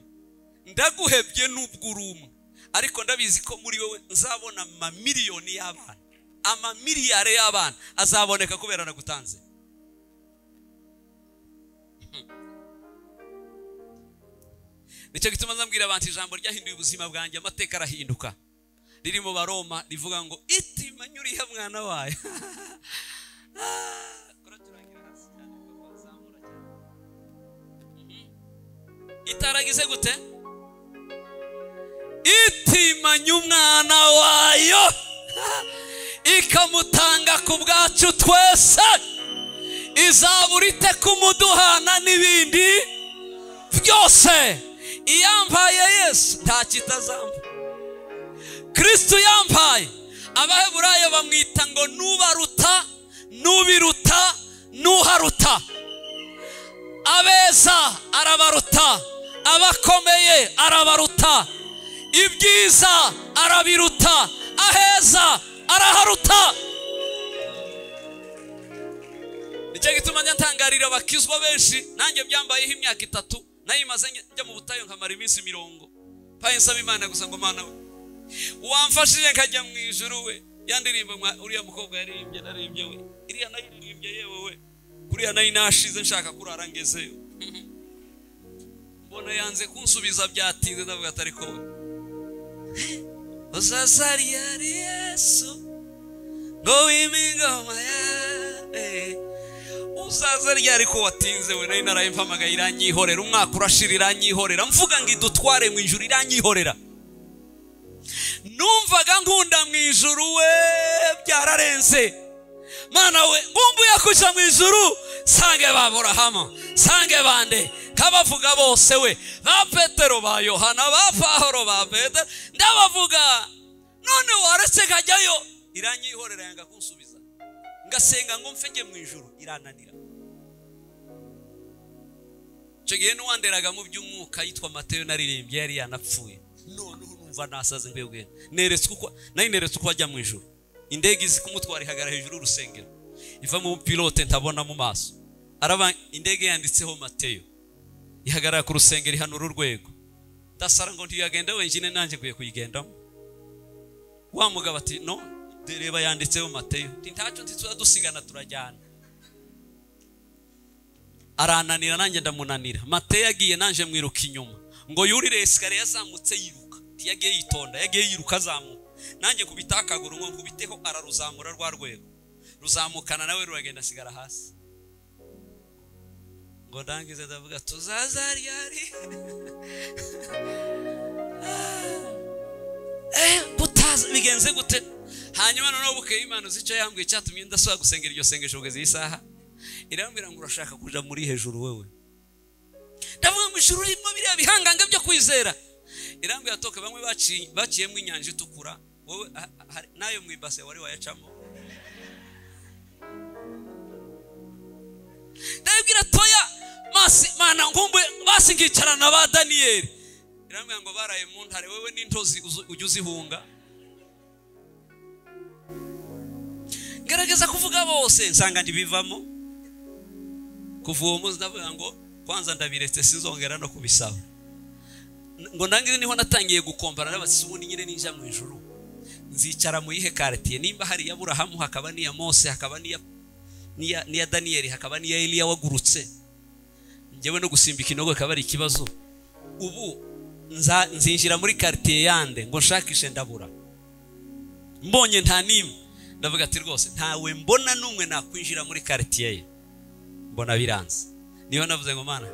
ndaguhebye nubwo uri umwe, ariko ndabizi ko muri wowe nzabona amamiliyoni y'abana, amamiliyari y'abana azaboneka kubera nagutanze. Nicyo gituma nzambwira abantu ijambo ryahinduye ubuzima bwanjye, amateka arahinduka. riri mu Baroma rivuga ngo itima nyuriya mwana wayo. Itaragize gute? Itimanya umwana wayo ikamutanga ku bwacu twese, izabura ite kumuduhana n'ibindi byose. Iyambaye Yesu nta kitazamba. Kristo yambaye, Abaheburayo bamwita ngo nubaruta, nubiruta, nuharuta. Abeza arabaruta, abakomeye arabaruta, ibyiza arabiruta, aheza araharuta. Nicyo gituma ntangarira abakizwa benshi, nanjye byambayeho imyaka 3 nayimaze njya mu butayo nkamara iminsi 40. Paye nsaba Imana gusa ngo Mana we wamfashije nkajya mu ijuru we. Yandirimba uriya mukobwa yaririmbye naririmbye we, iriya nayiririmbye yewe we, kuriya nayi nashize nshaka kurara ngezeyo. Mbona yanze kunsubiza byatinze, ndavuga atari ko we uzazari yari Yesu ngo wimingoma ya uzazari yari ko watinze we. Nayi narayimpamagaye iranyihorera, umwaka urashira iranyihorera, mvuga ngo idutware mu ijuru iranyihorera. Numvaga nkunda mu ijuru we, byararenze. Mana we ngumbuye kuja mu ijuru, sange ba Aburahamu, sange bande kabavuga bose we, ba Petero, ba Yohana, ba Pawulo, ba Petero ndabavuga. None waretse kajyayo iranyihorera, yanga kunsubiza. Ngasenga ngo mfenge mu ijuru irananira. Cyo gihe n'uwanderaga mu by'umwuka yitwa Mateyo naririmbye yari yanapfuye. None urumva nasaze mbebwe neretswe uko nayi neretswe uko ajya mu ijuru. Indege izi kumutwara ihagara hejuru urusengero, iva mu pilote ntabona mu maso, araba indege yanditseho Mateyo ihagara ku rusengero ihanura urwego. Ndasara ngo ntiyagenda wenyine, nanjye kuye kuyigendamo. Wa mugabo ati no dereba yanditseho Mateyo, ntacyo dusigana turajyana. Arananira nanjye ndamunanira. Mateyo yagiye nanje mwiruka inyuma ngo yurire esikariye, yazamutse yiruka, yagiye yitonda, yagiye yiruka azamuka. Nanjye kubitakaguru ngo kubiteho araruzamura rwa rwego, ruzamukana nawe ruragenda sigara hasi. Ngo ndangize ndavuga tuzazari yari butaza bigenze gute. Hanyuma noneho bukeye Imana uzico yambwiye cyatumye ndasaba gusengera iryo sengesho kugeza isaha. Irambwira ngo urashaka kuja muri hejuru wewe. Ndavuga ngo ijuru ririmo biriya bihangange byo kwizera. Irambwira toka bamwe baciyemo inyanja itukura, wowe nayo mwibase wari wayacamo. Ndabwira toya masi Mana ngumbe basingicarana ba Daniel. Irambwira ngo baraye mu ntare wewe n'intozi ujye uzihunga. Gerageza kuvuga bose nsanga ndibivamo. Kuva uwo munsi ndavuga ngo kwanza ndabiretse sinzongera no kubisaba. Ngo nangize niho natangiye gukompara n'abasubundi nyine ninja mu ijuru. Nzicara mu yihe quartier, nimba hari ya Aburahamu hakaba ni ya Mose, hakaba ni ya Daniel, hakaba ni ya Eliya wagurutse. Ngewe no gusimbika inogo akaba ari ikibazo. Ubu nzinjira muri quartier yande ngo nshakishe ndabura. Mbonye nta nimwe, ndavuga ati rwose ntawe mbona numwe nakwinjira muri quartier ye. Mbona biranze. Niho navuze ngo Mana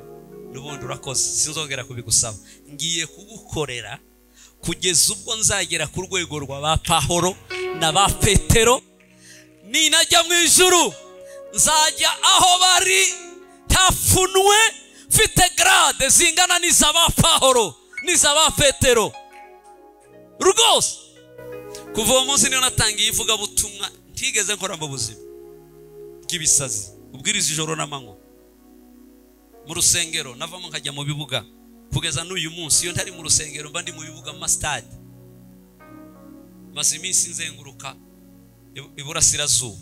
nubundi urakoze, sinzongera kubigusaba. Ngiye kugukorera kugeza ubwo nzagera ku rwego rwa ba Pawulo na ba Petero. Ninajya mu ijuru nzajya aho bari tafunwe, mfite grade zingana n'iza ba Pawulo n'iza ba Petero. Rugose kuva uwo munsi niho natangiye ivuga butumwa ntigeze nkora mu buzima bw'ibisazi, ubwiriza ijoro n'amanywa mu rusengero. Navamo nkajya mu bibuga kugeza n'uyu munsi. Iyo ntari mu rusengero mba ndi mu bibuga mu stade. Maze iminsi nzenguruka iburasirazuba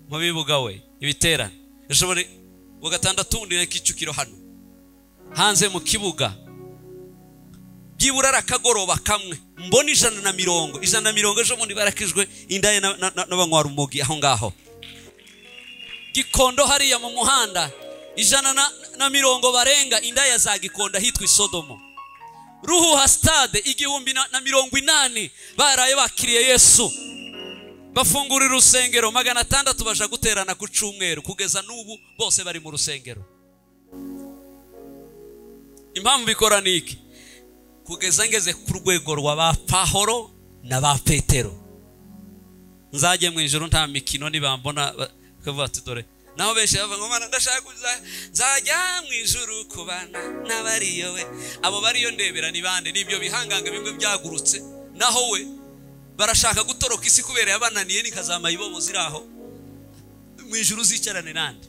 mu bibuga we ibiterane. Eshobore wa gatandatu ndi na Kicukiro hano hanze mu kibuga byibura rakagoroba kamwe mbona 150 ejo mundi barakijwe indaye n'abanywa umugi aho ngaho. Gikondo hariya mu muhanda 150 barenga indaya za Gikondo hitwa Isodomo. Ruhuha stade 1,080 baraye bakiriye Yesu, bafungurira urusengero 600 baje guterana ku cyumweru, kugeza n'ubu bose bari mu rusengero. Impamvu bikora niki? Kugeza ngeze ku rwego rwa ba Pahoro na ba Petero, nzaje mu ijuru nta mikino nibambona kavuga ati dore naho benshi bava ngo mana ndashaka nzajya mu ijuru kubana n'abariyo we. Abo bariyo ndebera ni bande? Nibyo bihanganga bimwe byagurutse, naho we barashaka gutoroka isi kubera yabananiye nikazama ibobo ziraho mu ijuru zicarane nande.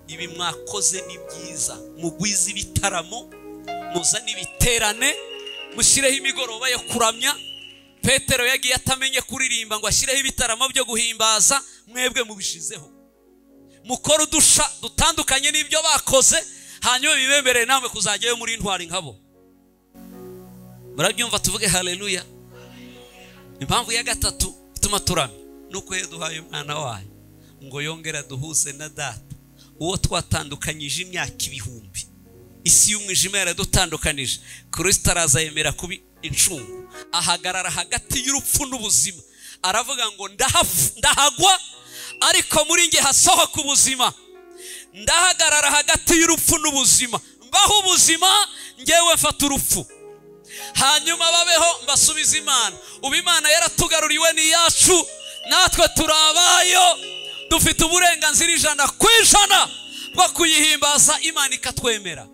Ibi mwakoze ni byiza, mugwiza ibitaramo, muzana ibiterane, mushireho imigoroba yo kuramya. Petero yagiye atamenye kuririmba ngo ashireho ibitaramo byo guhimbaza, mwebwe mubishizeho. Mukora udusha dutandukanye n'ibyo bakoze, hanyuma bibemerere namwe kuzajyayo muri intwari nkabo. Murabyumva? Tuvuge haleluya. Impamvu ya gatatu ituma turamya nuko yaduhaye umwana wayo ngo yongera duhuze na data, uwo twatandukanyije imyaka 1000. Isi y'umwijima yaradutandukanije, Kristo araza yemera kubi incungu, ahagarara hagati y'urupfu n'ubuzima, aravuga ngo ndahagwa ariko muri nge hasohoka ubuzima. Ndahagarara hagati y'urupfu n'ubuzima, mbaho ubuzima, ngewe mfata urupfu, hanyuma babeho mbasubiza Imana. Ubu Imana yaratugaruriwe ni yacu, natwe turabayo, dufite uburenganzira 100% bwo kuyihimbaza, Imana ikatwemera.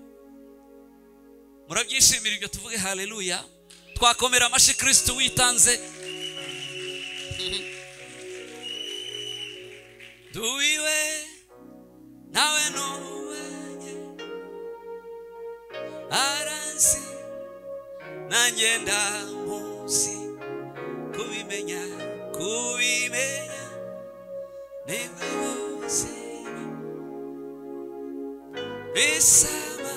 Murabyishimira ibyo? Tuvuge haleluya. Twakomera amashi Kristo witanze. Duwiwe nawe nuwanye aransi nanjye ndamuzi, kubimenya nibwo buzima bisaba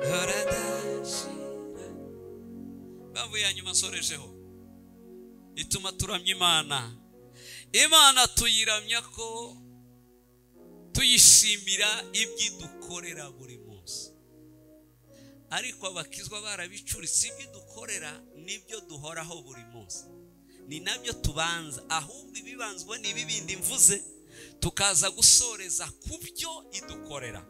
horadashira. Bavu ya nyuma nsorejeho ituma turamya Imana. Imana tuyiramya ko tuyishimira ibyidukorera buri munsi, ariko abakizwa barabicuritse. Ibyidukorera nibyo duhoraho buri munsi, ni nabyo tubanza, ahubwo ibibanzwa ni ibindi mvuze, tukaza gusoreza ku byo idukorera,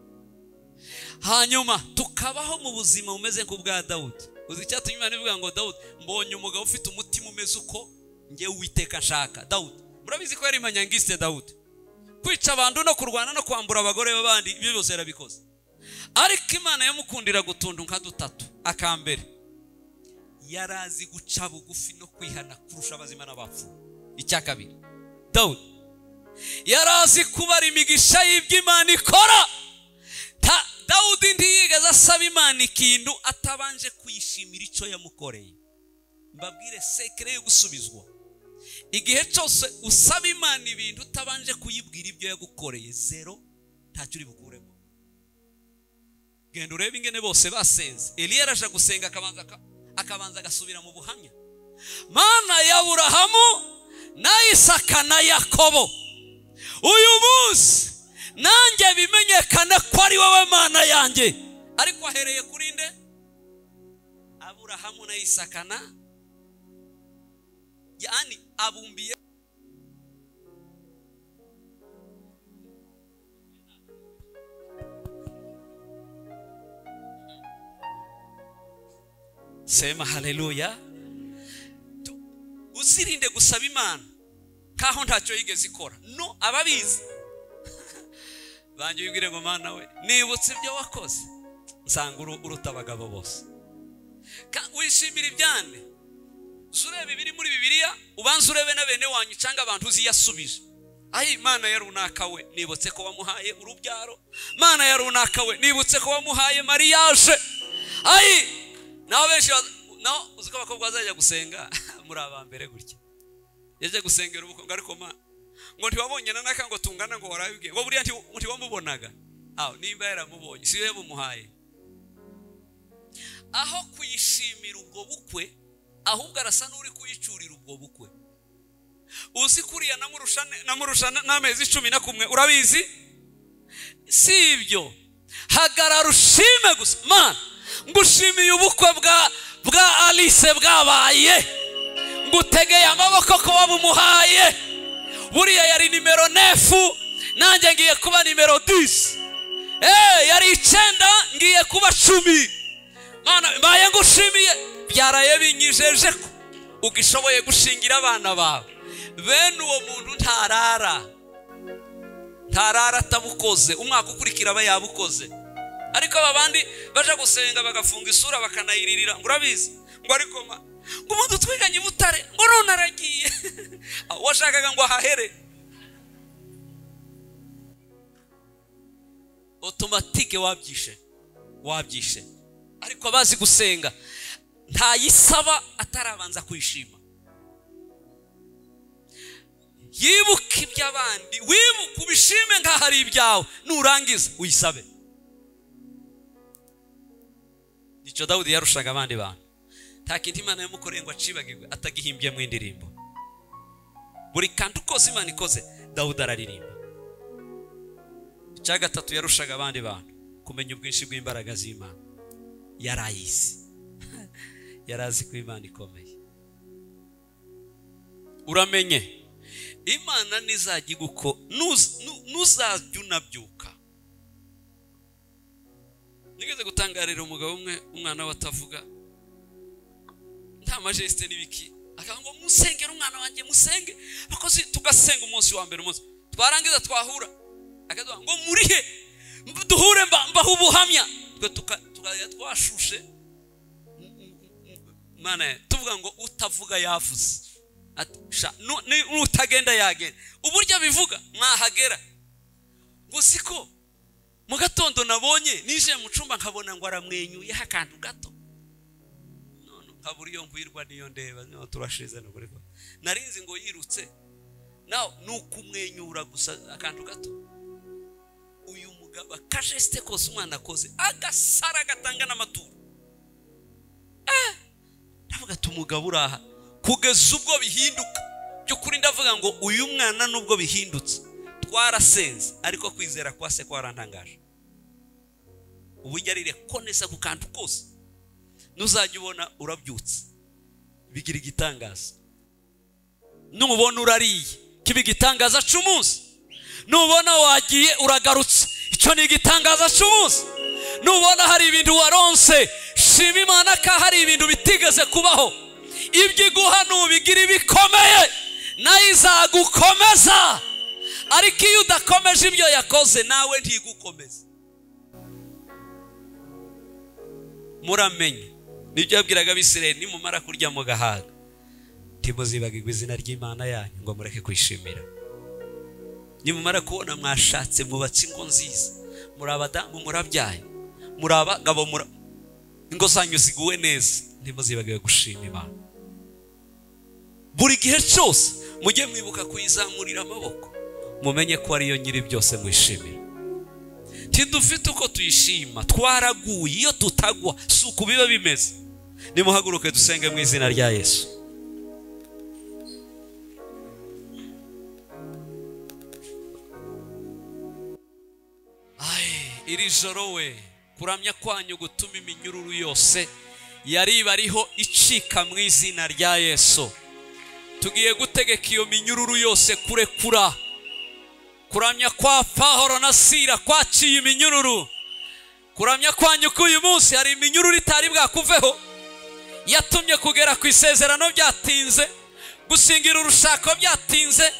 hanyuma tukabaho mu buzima bumeze nk'ubwa Dawudi. Uzi icyatumye Imana ivuga ngo Dawudi, mbonye umugabo ufite umutima umeze uko nge Uwiteka nshaka. Dawudi murabizi ko yari manyangiste Dawudi, kwica abantu no kurwana no kwambura abagore b'abandi, ibyo byose yarabikoze. Ariko Imana yamukundira gutundu nka dutatu. Akambere, yarazi guca bugufi no kwihana kurusha abazima n'abapfu. Icya kabiri, Dawudi yarazi kubara imigisha y'Imana ikora. Dawudi ntiyigeze asaba Imana ikintu atabanje kuyishimira icyo yamukoreye. Mbabwire sekere yo gusubizwa, igihe cyose usaba Imana ibintu utabanje kuyibwira ibyo yagukoreye, zero, ntacyo uri bukuremo. Genda urebe ingene bose basenze. Eliya yaraje gusenga akabanza agasubira mu buhamya. Mana ya Aburahamu na Isaka na Yakobo, uyu munsi nanjye bimenyekane ko ari wowe Mana yanjye. Ariko ahereye kuri nde? Aburahamu na Isaka na, yani abumbiye sema haleluya. Uzirinde gusaba Imana kaho ntacyo yigeze ikora. No, ababizi banjye yibwire ngo Mana we, nibutse ibyo wakoze, nsanga uruta abagabo bose. Wishimira ibyane, urebe ibiri muri Bibiliya, ubanza urebe na bene wanyu cyangwa abantu uziyasubije. Ayi Mana ya runaka we, nibutse ko wamuhaye urubyaro. Mana ya runaka we, nibutse ko wamuhaye mariage. Ayi naho benshi naho uziko abakobwa bazajya gusenga muri abambere gutya, yaje gusengera ubukwe, ariko Mana ngo ntiwabonye nanaka ngo tungana ngo warabibwiye ngo buriya ntiwamubonaga. Aho nimba yaramubonye si we bumuhaye. Aho kuyishimira ubwo bukwe, ahubwo arasa n'uri kuyicurira ubwo bukwe. Uzi kuriya namurushana n'amezi 11, urabizi? Si ibyo, hagarara ushime gusa. Mana ngushimiye ubukwe bwa Alice bwabaye, ngutegeye amaboko ko wabumuhaye. Buriya yari nimero 9, nanjye ngiye kuba nimero 10. Yari 9 ngiye kuba 10. Mana mbaye ngushimiye, byaraye binyijeje ko ugishoboye gushingira abana bawe. Bene uwo muntu ntarara atabukoze, umwaka ukurikira aba yabukoze. Ariko abandi baje gusenga bagafunga isura bakanayiririra, ngo urabizi ngo ariko ngo umuntu twiganye Butare ngo none aragiye. Washakaga ngo ahahere automatique, wabyishe. Ariko abazi gusenga ntayisaba atarabanza kwishima. Yibuka iby'abandi, wibuka ubishime nka hari ibyawe, nurangiza uyisabe. Nicyo Dawudi yarushaga abandi bantu. Nta kintu Imana yamukoreye ngo acibagirwe atagihimbye mu indirimbo. Buri kantu kose Imana ikoze Dawudi araririmba. Icya gatatu yarushaga abandi bantu kumenya ubwinshi bw'imbaraga z'Imana. Yarayizi. Yarazi ko Imana ikomeye. Uramenye Imana nizajya guko nuzajya unabyuka. Nigeze gutangarira umugabo umwe, umwana watavuga nta majesté nibiki, akango musengera umwana wanjye, musenge akozi tugasenga umunsi wa mbere. Umunsi twarangiza twahura akaduha ngo murihe duhure mbaho ubuhamya, twe tukaya twashushe. Mana tuvuga ngo utavuga yavuze, utagenda yagenda. Uburyo bivuga mwahagera gusiko mu gatondo nabonye nije mu cumba nkabona ngo aramwenyuye hakantu gato, none nkaburiyo ngwirwa niyo ndeba no turashize no kuri ko narinzi ngo yirutse naho nukumwenyura gusa akantu gato. Uyu mugabo akajeste kose umwana akoze agasara gatanga n'amaturo. Ndavuga tumugabo uraha kugeza ubwo bihinduka. Byukuri ndavuga ngo uyu mwana nubwo bihindutse twarasenze, ariko kwizera kwa se kwarantangaje. Ubujya rire konesa ku kantu kose nuzajya ubona urabyutse bigira igitangaza. Nubona urariye kibi gitangaza cy'umunsi, nubona wagiye uragarutse icyo ni igitangaza cy'umunsi. Nubona hari ibintu waronse shima Imana ko hari ibintu bitigeze kubaho. Ibyo iguha nubigira ibikomeye nayo izagukomeza. Ariko iyo udakomeje ibyo yakoze nawe ntigukomeza. Muramenye nibyo yabwiraga Abisirayeli nimumara kurya mu gahaga timuzibagirwe izina ry'Imana yanyu ngo mureke kwishimira. Nimumara kubona mwashatse mubatse ingo nziza, muri abadamu murabyaye, muri abagabo ingo zanyu ziguwe neza, ntimuzibagirwe gushima Imana. Buri gihe cyose mujye mwibuka kuyizamurira amaboko, mumenye ko ariyo nyiri byose mwishimira. Tidufite uko tuyishima, twaraguye. Iyo tutagwa suku biba bimeze. Nimuhaguruke dusenge mu izina rya Yesu. Iri joro we kuramya kwanyu gutuma iminyururu yose yari bariho icika mu izina rya Yesu. Tugiye gutegeka iyo minyururu yose kurekura. Kuramya kwa Pawulo na Sila kwaciye iminyururu. Kuramya kwanyu k'uyu munsi hari iminyururu itari bwakuveho, yatumye kugera ku isezerano byatinze, gusingira urushako byatinze,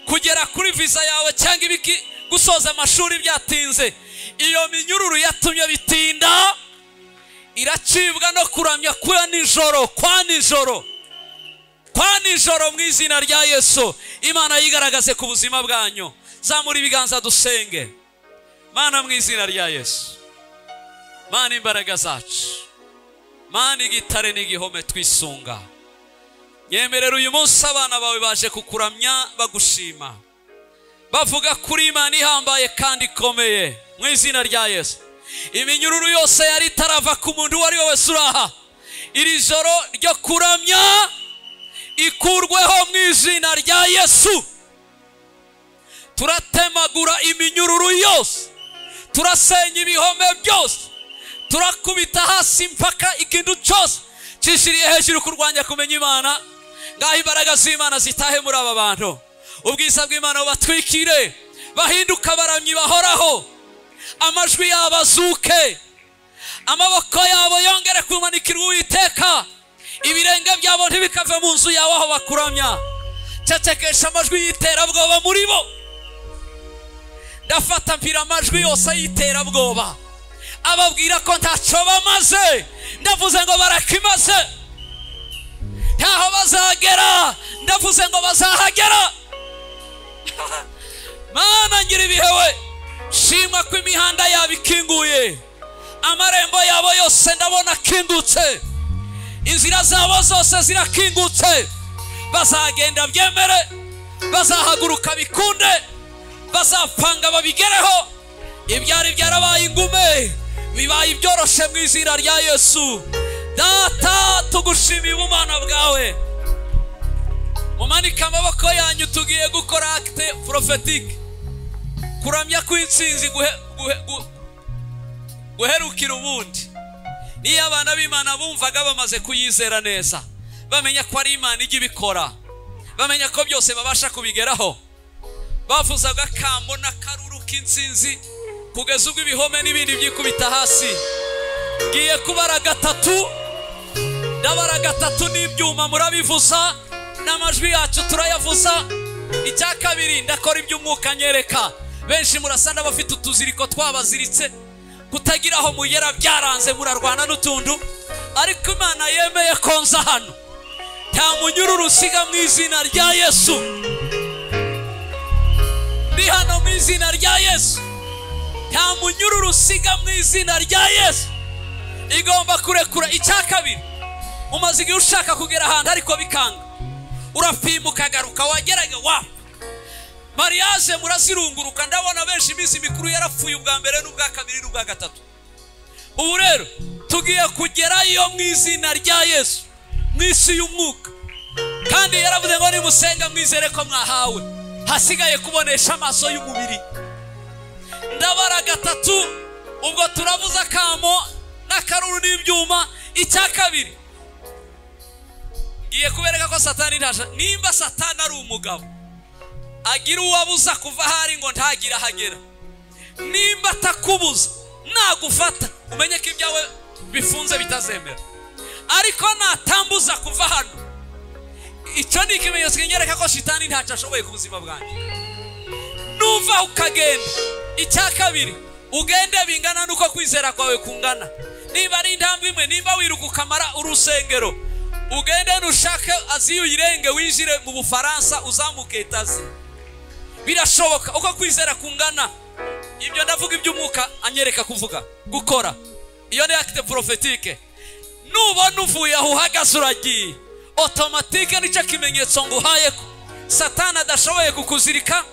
kugera kuri visa yawe cyangwa ibiki gusoza amashuri byatinze. Iyo minyururu yatumye bitinda iracibwa no kuramya kwa nijoro mu izina rya Yesu. Imana yigaragaze ku buzima bwanyu. Zamura ibiganza dusenge. Mana mu izina rya Yesu, Mana imbaraga zacu, Mana igitare n'igihome twisunga, yemerera uyu munsi abana bawe baje kukuramya bagushima, bavuga kuri Imana ihambaye kandi ikomeye mu izina rya Yesu. Iminyururu yose yari tarava ku muntu wari wese uraha, iri joro ryo kuramya ikurweho mu izina rya Yesu. Turatemagura iminyururu yose, turasenya ibihome byose, turakubita hasi mpaka ikintu cyose cishiriye hejuru kurwanya kumenya Imana. Ngaho imbaraga z'Imana zitahe muri aba bantu, ubwiza bw'Imana bubatwikire, bahinduka baramyi bahoraho, amajwi yabo azuke, amaboko yabo yongere kumanikirwa Uwiteka, ibirenge byabo ntibikave mu nzu yawe aho bakuramya. Cecekesha amajwi y'iterabwoba muri bo. Ndafata mpira amajwi yose y'iterabwoba ababwira ko ntacyo bamaze, ndavuze ngo barakimaze. Ntaho bazagera, ndavuze ngo bazahagera. Mana ngira ibihewe, shimwa ko imihanda yabo ikinguye, amarembo yabo yose ndabona akingutse, inzira zabo zose zirakingutse. Bazagenda byemere, bazahaguruka bikunde, bazapanga babigereho. Ibyari byarabaye ingume bibaye ibyoroshe mu izina rya Yesu. Data tugushimiye ubumana bwawe, mumanika amaboko yanyu, tugiye gukora acte prophetique, kuramya kw'intsinzi guherukira ubundi. Niyo abana b'Imana bumvaga bamaze kuyizera neza, bamenya ko ari Imana ijya ibikora, bamenya ko byose babasha kubigeraho, bavuzaga akambo n'akaruru k'intsinzi kugeza ubwo ibihome n'ibindi byikubita hasi. Ngiye kubara gatatu, ndabara gatatu n'ibyuma murabivuza, n'amajwi yacu turayavuza. Icya kabiri ndakora iby'umwuka nyereka. Benshi murasa n'abafite utuziriko twabaziritse, kutagira aho mugera byaranze, murarwana n'utundu, ariko Imana yemeye konza hano. Nta munyururu usiga mu izina rya Yesu. Ndi hano mu izina rya Yesu. Nta munyururu usiga mu izina rya Yesu. Igomba kurekura. Icya kabiri, umaze igihe ushaka kugera ahantu ariko bikanga, urapima ukagaruka, wageraga wa mariage murazirunguruka. Ndabona benshi iminsi mikuru yarapfuye ubwa mbere n'ubwa kabiri n'ubwa gatatu. Ubu rero tugiye kugerayo mu izina rya Yesu, mu isi y'umwuka. Kandi yaravuze ngo nimusenga mwizere ko mwahawe, hasigaye kubonesha amaso y'umubiri. Ndabara gatatu, ubwo turavuza kamo n'akaruru n'ibyuma. Icya kabiri, ngiye kubereka ko Satani ntaje. Nimba Satani ari umugabo, agira uwabuza kuva hari ngo ntagira hagera. Nimba atakubuza, nagufata umenye ko ibyawe bifunze bitazemera. Ariko natambuza kuva hano, icyo ni ikimenyetso kinyereka ko Satani ntacyo ashoboye ku buzima bwanjye. Nuva ukagenda. Icya kabiri, ugende bingana nuko kwizera kwawe kungana. Niba ari intambwe imwe, nimba wiruka ukamara urusengero, ugende nushake Aziya uyirenge, winjire mu Bufaransa uzamuke etazi. Birashoboka uko kwizera kungana. Ibyo ndavuga iby'umwuka anyereka kuvuga gukora. Iyo ni acte prophétique. Nubona uvuye aho uhagaze uragiye, automatique nicyo kimenyetso nguhaye ko Satani adashoboye kukuzirika,